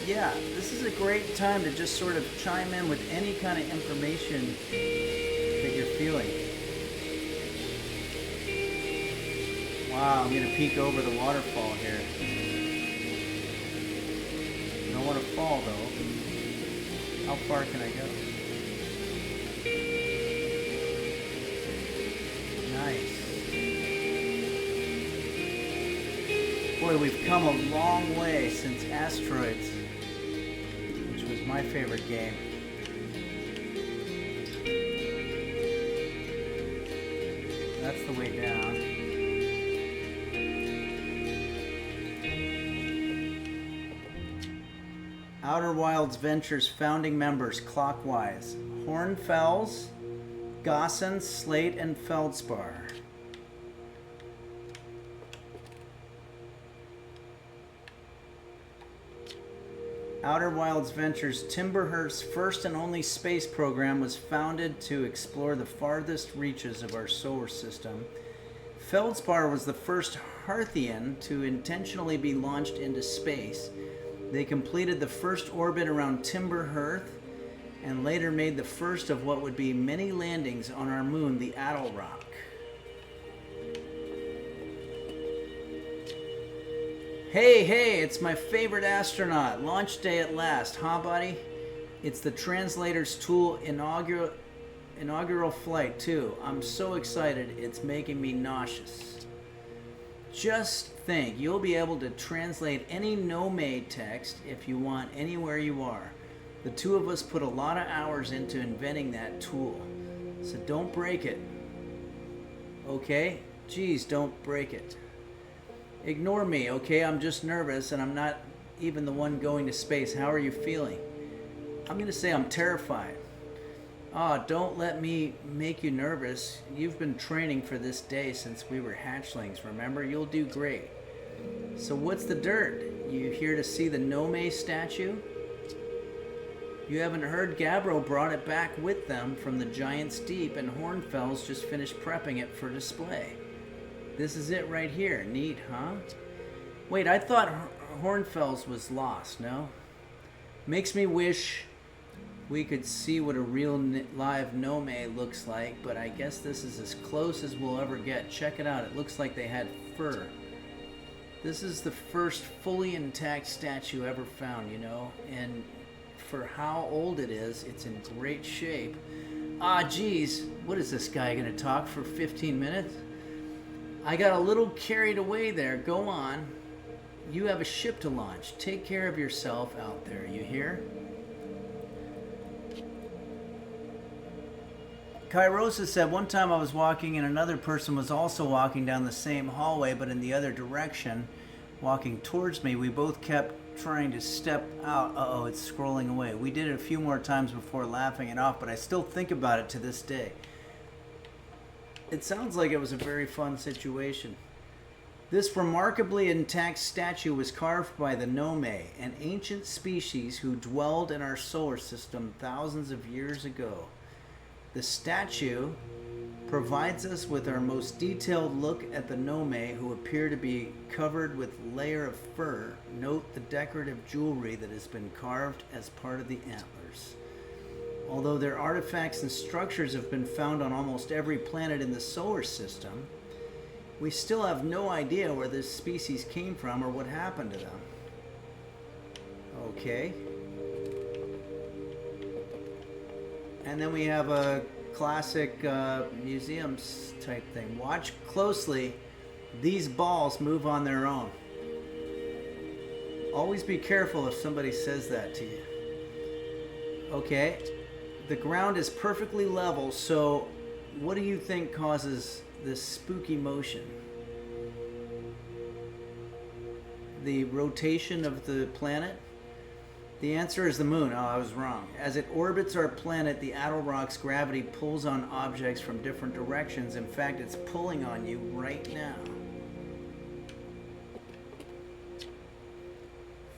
Yeah, this is a great time to just sort of chime in with any kind of information that you're feeling. Wow, I'm gonna peek over the waterfall here. I don't want to fall though. How far can I go? Nice. Boy, we've come a long way since Asteroids, which was my favorite game. That's the way down. Outer Wilds Ventures founding members clockwise. Hornfels, Gossen, slate, and feldspar. Outer Wilds Ventures Timberhurst's first and only space program was founded to explore the farthest reaches of our solar system. Feldspar was the first Hearthian to intentionally be launched into space. They completed the first orbit around Timber-Hearth and later made the first of what would be many landings on our moon, the Attlerock. Hey, it's my favorite astronaut. Launch day at last, huh, buddy? It's the Translator's Tool inaugural flight, too. I'm so excited, it's making me nauseous. Just think, you'll be able to translate any no-made text if you want anywhere you are. The two of us put a lot of hours into inventing that tool, so don't break it. Okay? Geez, don't break it. Ignore me, okay? I'm just nervous and I'm not even the one going to space. How are you feeling? I'm gonna say I'm terrified. Don't let me make you nervous. You've been training for this day since we were hatchlings, remember? You'll do great. So what's the dirt? You here to see the Nome statue? You haven't heard? Gabbro brought it back with them from the Giant's Deep, and Hornfels just finished prepping it for display. This is it right here. Neat, huh? Wait, I thought Hornfels was lost, no? Makes me wish we could see what a real live Nome looks like, but I guess this is as close as we'll ever get. Check it out. It looks like they had fur. This is the first fully intact statue ever found, you know, and for how old it is, it's in great shape. Geez, what is this guy gonna talk for 15 minutes? I got a little carried away there. Go on. You have a ship to launch. Take care of yourself out there, you hear? Kairosa said, one time I was walking and another person was also walking down the same hallway, but in the other direction, walking towards me. We both kept trying to step out. Uh-oh, it's scrolling away. We did it a few more times before laughing it off, but I still think about it to this day. It sounds like it was a very fun situation. This remarkably intact statue was carved by the Nome, an ancient species who dwelled in our solar system thousands of years ago. The statue provides us with our most detailed look at the Nome, who appear to be covered with a layer of fur. Note the decorative jewelry that has been carved as part of the antlers. Although their artifacts and structures have been found on almost every planet in the solar system, we still have no idea where this species came from or what happened to them. Okay. And then we have a classic museums type thing. Watch closely. These balls move on their own. Always be careful if somebody says that to you. Okay. The ground is perfectly level, so what do you think causes this spooky motion? The rotation of the planet? The answer is the moon. Oh, I was wrong. As it orbits our planet, the Attlerock's gravity pulls on objects from different directions. In fact, it's pulling on you right now.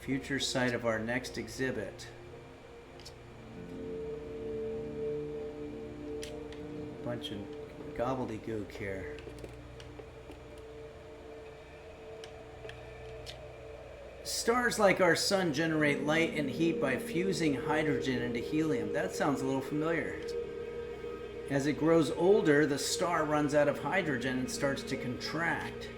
Future site of our next exhibit. Bunch of gobbledygook here. Stars like our sun generate light and heat by fusing hydrogen into helium. That sounds a little familiar. As it grows older, the star runs out of hydrogen and starts to contract.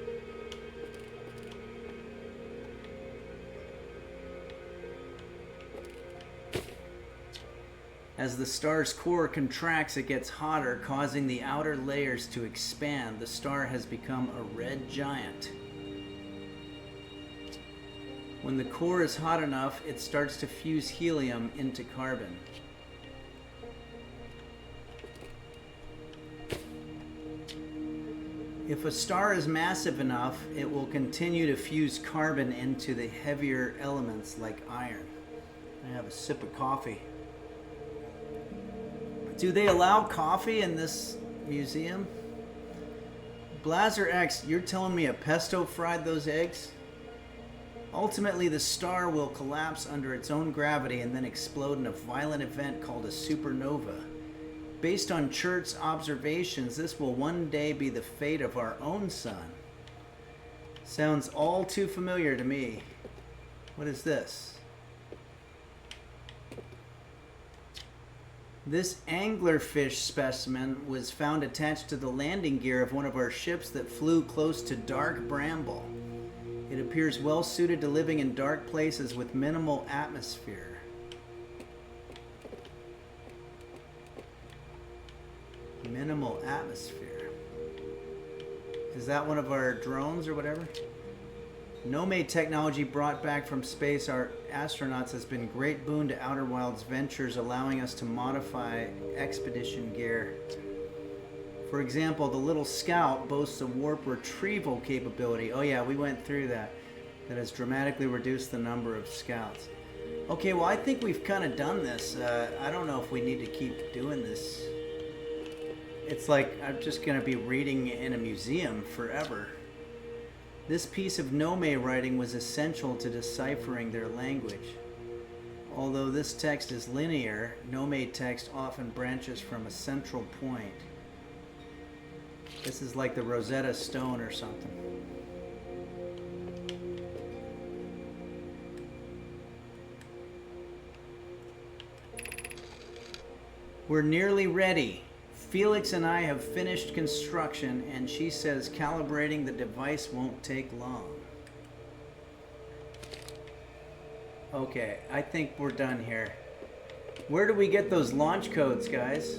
As the star's core contracts, it gets hotter, causing the outer layers to expand. The star has become a red giant. When the core is hot enough, it starts to fuse helium into carbon. If a star is massive enough, it will continue to fuse carbon into the heavier elements like iron. I have a sip of coffee. Do they allow coffee in this museum? Blazer X, you're telling me a pesto fried those eggs? Ultimately, the star will collapse under its own gravity and then explode in a violent event called a supernova. Based on Church's observations, this will one day be the fate of our own sun. Sounds all too familiar to me. What is this? This anglerfish specimen was found attached to the landing gear of one of our ships that flew close to Dark Bramble. It appears well suited to living in dark places with minimal atmosphere. Minimal atmosphere. Is that one of our drones or whatever? Nomade technology brought back from space our astronauts has been great boon to Outer Wilds ventures, allowing us to modify expedition gear. For example, the little Scout boasts a warp retrieval capability. Oh yeah, we went through that. That has dramatically reduced the number of Scouts. Okay, well I think we've kind of done this. I don't know if we need to keep doing this. It's like I'm just going to be reading in a museum forever. This piece of Nome writing was essential to deciphering their language. Although this text is linear, Nome text often branches from a central point. This is like the Rosetta Stone or something. We're nearly ready. Felix and I have finished construction, and she says calibrating the device won't take long. Okay, I think we're done here. Where do we get those launch codes, guys?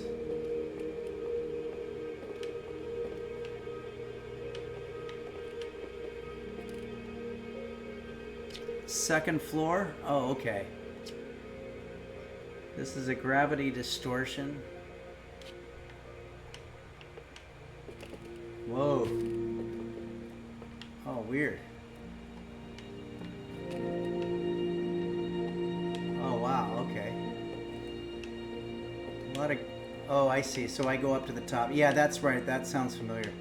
Second floor? Oh, okay. This is a gravity distortion. Whoa. Oh, weird. Oh, wow, okay. A lot of... Oh, I see. So I go up to the top. Yeah, that's right. That sounds familiar.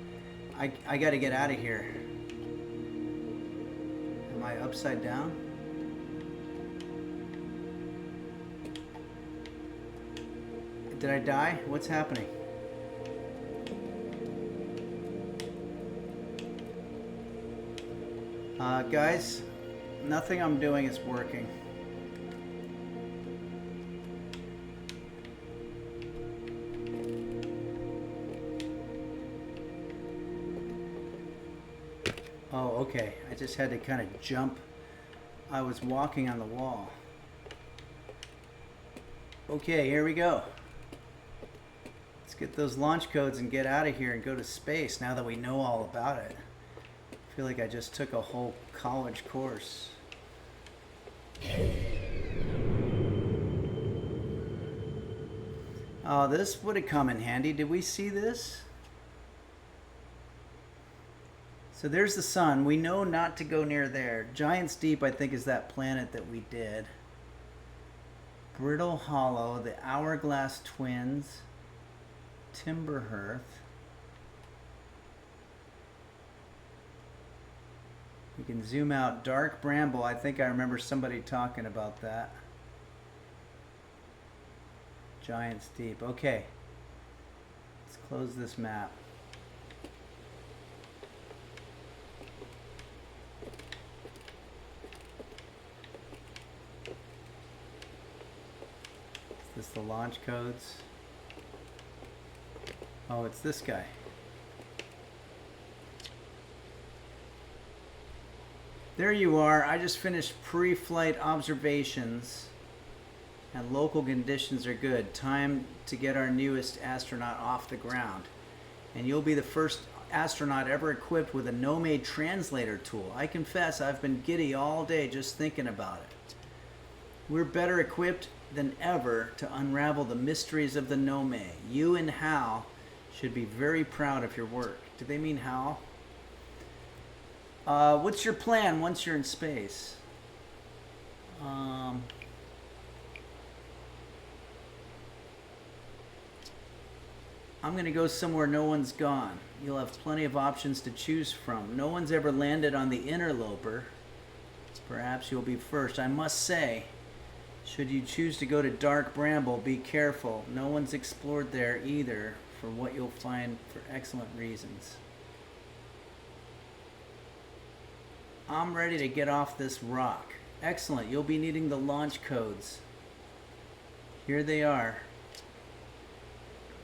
I got to get out of here. Am I upside down? Did I die? What's happening? Guys, nothing I'm doing is working. Oh, okay. I just had to kind of jump. I was walking on the wall. Okay, here we go. Let's get those launch codes and get out of here and go to space now that we know all about it. I feel like I just took a whole college course. Oh, this would have come in handy. Did we see this? So there's the sun. We know not to go near there. Giant's Deep, I think, is that planet that we did. Brittle Hollow, the Hourglass Twins, Timberhearth. We can zoom out. Dark Bramble. I think I remember somebody talking about that. Giant's Deep. Okay. Let's close this map. Is this the launch codes? Oh, it's this guy. There you are. I just finished pre-flight observations and local conditions are good. Time to get our newest astronaut off the ground. And you'll be the first astronaut ever equipped with a Nomade translator tool. I confess I've been giddy all day just thinking about it. We're better equipped than ever to unravel the mysteries of the Nome. You and Hal should be very proud of your work. Do they mean Hal? What's your plan once you're in space? I'm going to go somewhere no one's gone. You'll have plenty of options to choose from. No one's ever landed on the Interloper. Perhaps you'll be first. I must say, should you choose to go to Dark Bramble, be careful. No one's explored there either, for what you'll find for excellent reasons. I'm ready to get off this rock. Excellent. You'll be needing the launch codes. Here they are.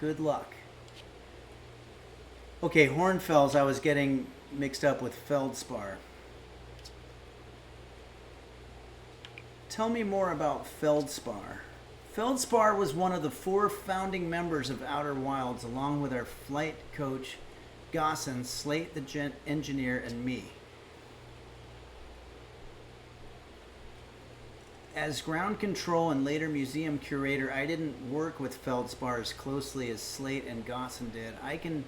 Good luck. Okay, Hornfels I was getting mixed up with Feldspar. Tell me more about Feldspar. Feldspar was one of the 4 founding members of Outer Wilds, along with our flight coach, Gossen, Slate the engineer, and me. As ground control and later museum curator, I didn't work with Feldspar as closely as Slate and Gossen did. I can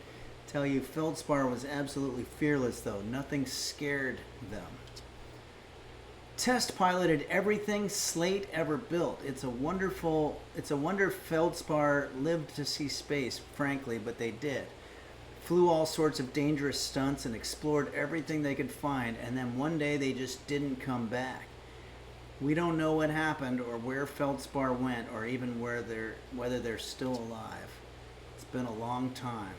tell you Feldspar was absolutely fearless, though. Nothing scared them. Test piloted everything Slate ever built. It's a wonder Feldspar lived to see space, frankly, but they did. Flew all sorts of dangerous stunts and explored everything they could find, and then one day they just didn't come back. We don't know what happened or where Feldspar went or even whether they're still alive. It's been a long time.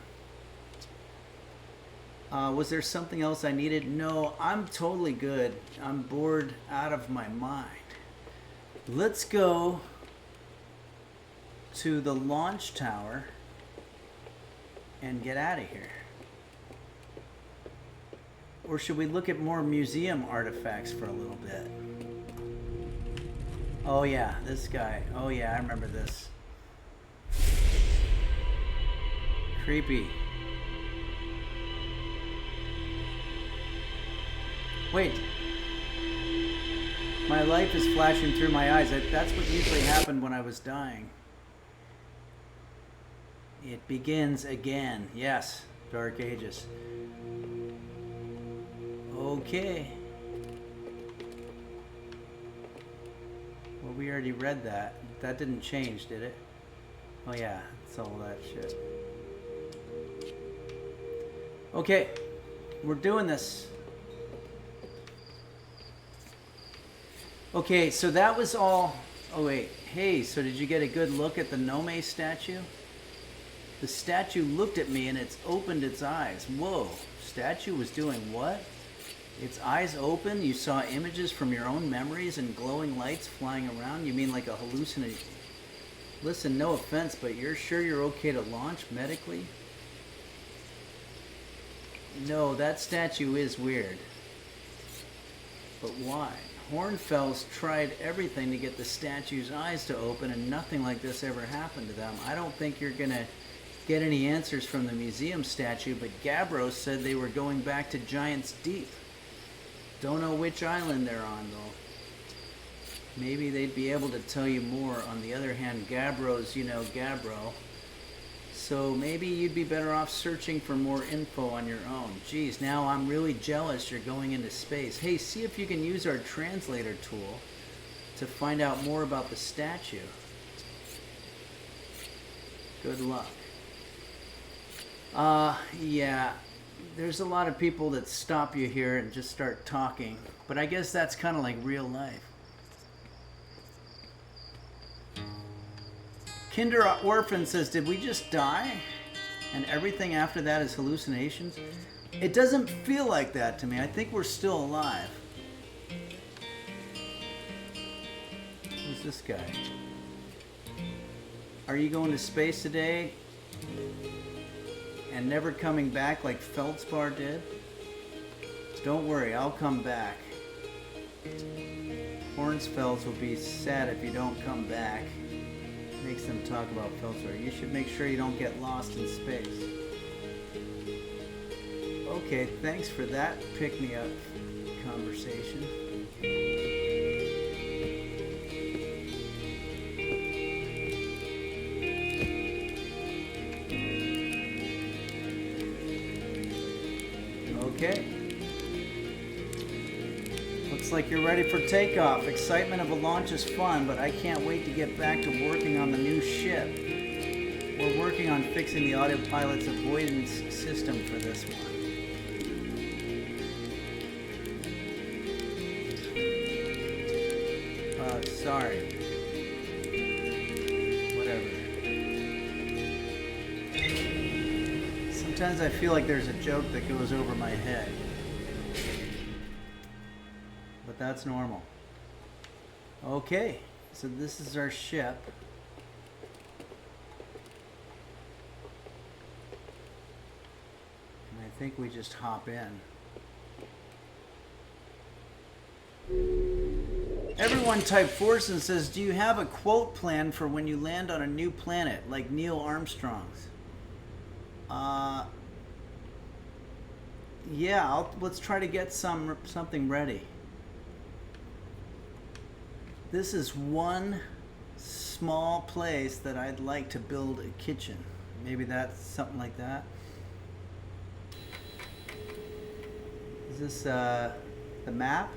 Was there something else I needed? No, I'm totally good. I'm bored out of my mind. Let's go to the launch tower and get out of here. Or should we look at more museum artifacts for a little bit? Oh yeah, this guy. Oh yeah, I remember this. Creepy. Wait. My life is flashing through my eyes. That's what usually happened when I was dying. It begins again. Yes, Dark Ages. Okay. Well, we already read that. That didn't change, did it? Oh yeah, it's all that shit. Okay, we're doing this. Okay, so that was all. Oh wait, hey, so did you get a good look at the Nome statue? The statue looked at me and it's opened its eyes. Whoa, statue was doing what? Its eyes open? You saw images from your own memories and glowing lights flying around? You mean like a hallucination? Listen, no offense, but you're sure you're okay to launch medically? No, that statue is weird. But why? Hornfels tried everything to get the statue's eyes to open and nothing like this ever happened to them. I don't think you're gonna get any answers from the museum statue, but Gabbro said they were going back to Giant's Deep. Don't know which island they're on, though. Maybe they'd be able to tell you more. On the other hand, Gabbro's, Gabbro. So maybe you'd be better off searching for more info on your own. Geez, now I'm really jealous you're going into space. Hey, see if you can use our translator tool to find out more about the statue. Good luck. Yeah, there's a lot of people that stop you here and just start talking, but I guess that's kind of like real life. Kinder Orphan says, did we just die? And everything after that is hallucinations? It doesn't feel like that to me. I think we're still alive. Who's this guy? Are you going to space today? And never coming back like Feldspar did? Don't worry, I'll come back. Hornsfels will be sad if you don't come back. Makes them talk about Feldspar. You should make sure you don't get lost in space. Okay, thanks for that pick-me-up conversation. Okay. Looks like you're ready for takeoff. Excitement of a launch is fun, but I can't wait to get back to working on the new ship. We're working on fixing the autopilot's avoidance system for this one. Sorry. Whatever. Sometimes I feel like there's a joke that goes over my head. But that's normal. Okay, so this is our ship. And I think we just hop in. Everyone type Forsen says, do you have a quote plan for when you land on a new planet, like Neil Armstrong's? Yeah, let's try to get something ready. This is one small place that I'd like to build a kitchen. Maybe that's something like that. Is this the map?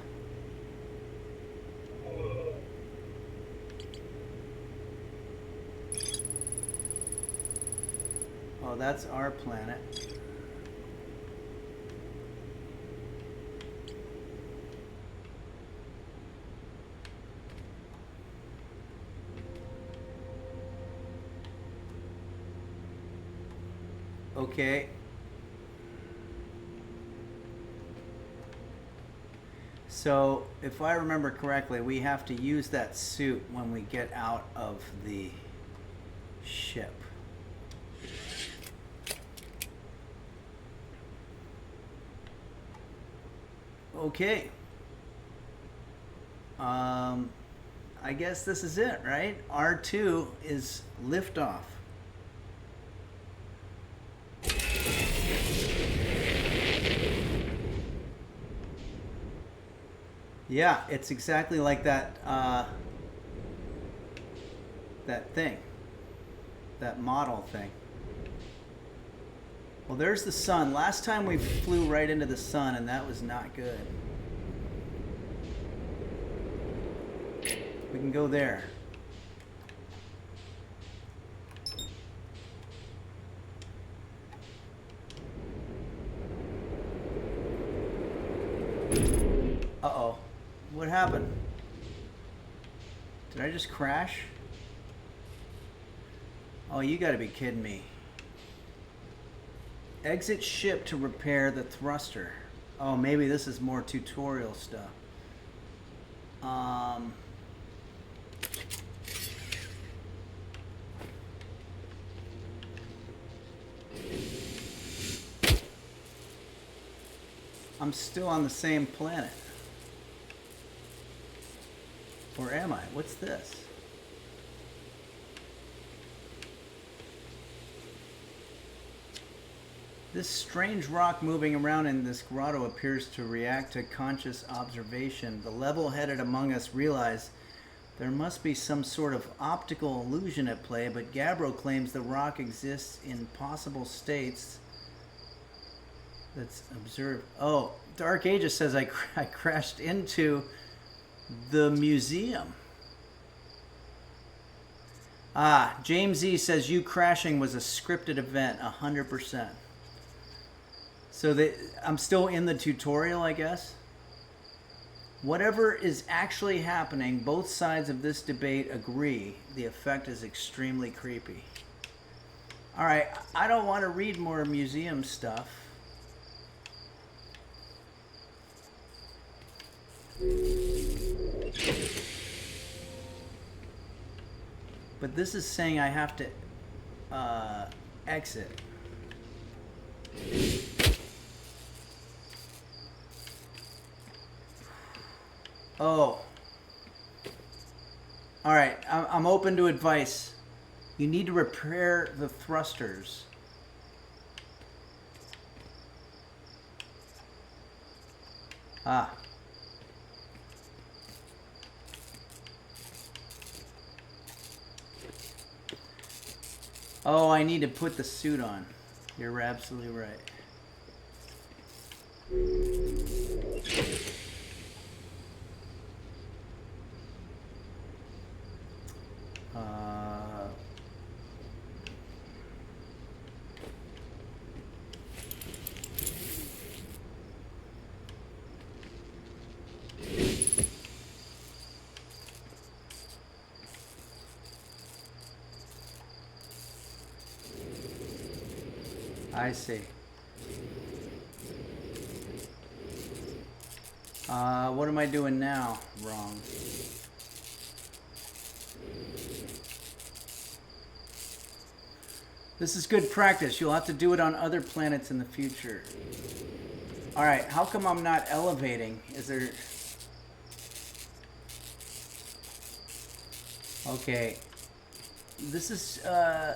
Oh, that's our planet. Okay. So, if I remember correctly, we have to use that suit when we get out of the ship. Okay. I guess this is it, right? R2 is liftoff. Yeah, it's exactly like that that thing. That model thing. Well, there's the sun. Last time we flew right into the sun, and that was not good. We can go there. Uh-oh. What happened? Did I just crash? Oh, you gotta be kidding me. Exit ship to repair the thruster. Oh, maybe this is more tutorial stuff. I'm still on the same planet. Or am I? What's this? This strange rock moving around in this grotto appears to react to conscious observation. The level-headed among us realize there must be some sort of optical illusion at play, but Gabbro claims the rock exists in possible states that's observed. Oh, Dark Ages says I crashed into the museum. Ah, James E says you crashing was a scripted event, 100%. So I'm still in the tutorial, I guess. Whatever is actually happening, both sides of this debate agree the effect is extremely creepy. All right, I don't want to read more museum stuff. But this is saying I have to exit. Oh. All right, I'm open to advice. You need to repair the thrusters. Ah. Oh, I need to put the suit on. You're absolutely right. I see. What am I doing now? Wrong. This is good practice. You'll have to do it on other planets in the future. Alright, how come I'm not elevating? Is there... Okay. This is, I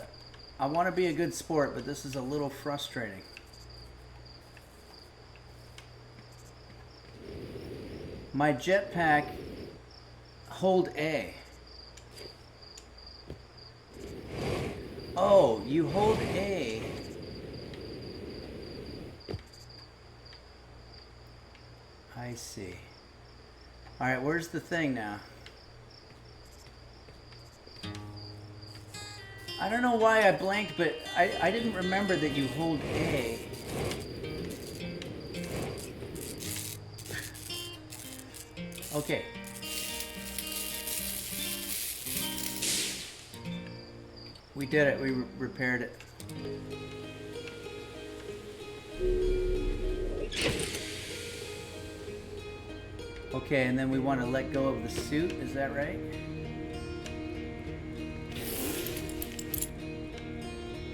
want to be a good sport, but this is a little frustrating. My jetpack, hold A. Oh, you hold A. I see. Alright, where's the thing now? I don't know why I blanked, but I didn't remember that you hold A. Okay. We did it. We repaired it. Okay, and then we want to let go of the suit. Is that right?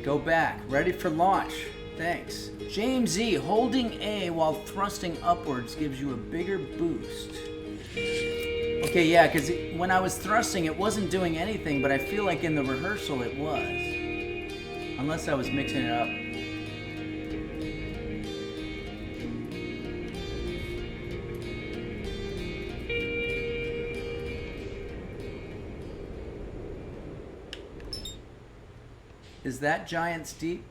Go back. Ready for launch. Thanks. James E. Holding A while thrusting upwards gives you a bigger boost. Okay, yeah, because when I was thrusting, it wasn't doing anything, but I feel like in the rehearsal it was. Unless I was mixing it up. Is that Giant's Deep?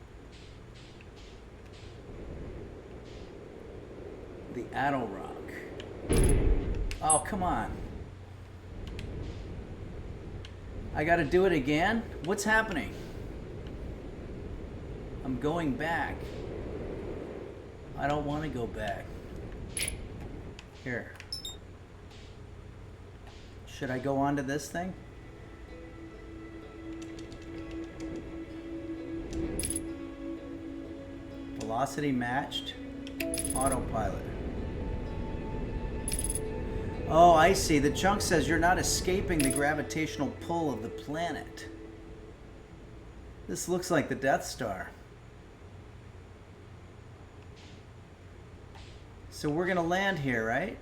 The Addle Rock. Oh, come on. I gotta do it again? What's happening? I'm going back. I don't want to go back. Here. Should I go on to this thing? Velocity matched. Autopilot. Oh, I see. The chunk says you're not escaping the gravitational pull of the planet. This looks like the Death Star. So we're going to land here, right?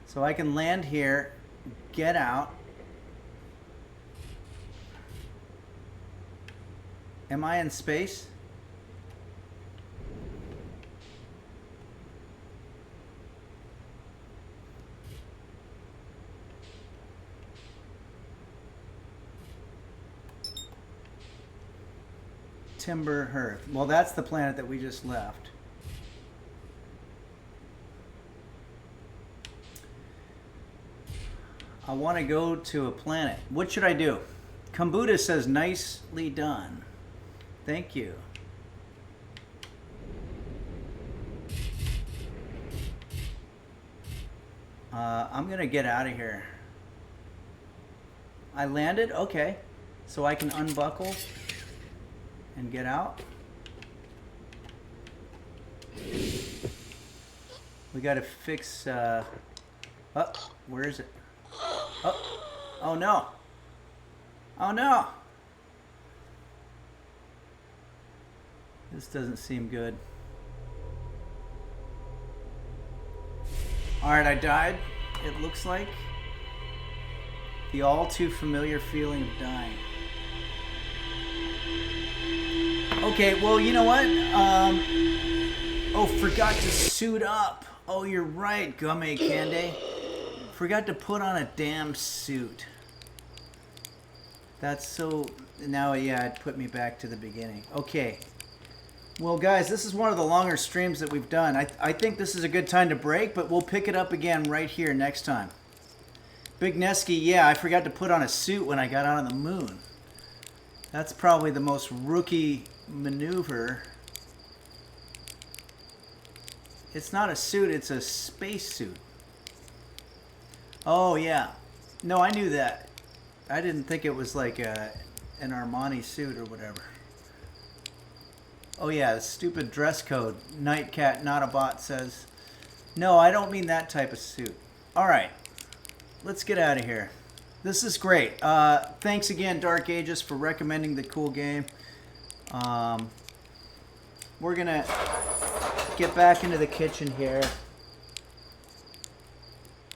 So I can land here, get out. Am I in space? Timber Hearth. Well, that's the planet that we just left. I want to go to a planet. What should I do? Kambuda says, nicely done. Thank you. I'm going to get out of here. I landed? Okay. So I can unbuckle and get out. We got to fix... oh, where is it? Oh no. Oh no. This doesn't seem good. Alright, I died. It looks like. The all too familiar feeling of dying. Okay, well, you know what? Oh, forgot to suit up. Oh, you're right, Gume Kande. Forgot to put on a damn suit. That's so... Now, yeah, it put me back to the beginning. Okay. Well, guys, this is one of the longer streams that we've done. I think this is a good time to break, but we'll pick it up again right here next time. Big Nesky, yeah, I forgot to put on a suit when I got out on the moon. That's probably the most rookie maneuver. It's not a suit, it's a space suit. Oh yeah. No, I knew that. I didn't think it was like an Armani suit or whatever. Oh yeah, the stupid dress code. Nightcat, not a bot says. No, I don't mean that type of suit. All right, let's get out of here. This is great. Thanks again, Dark Ages, for recommending the cool game. We're gonna get back into the kitchen here.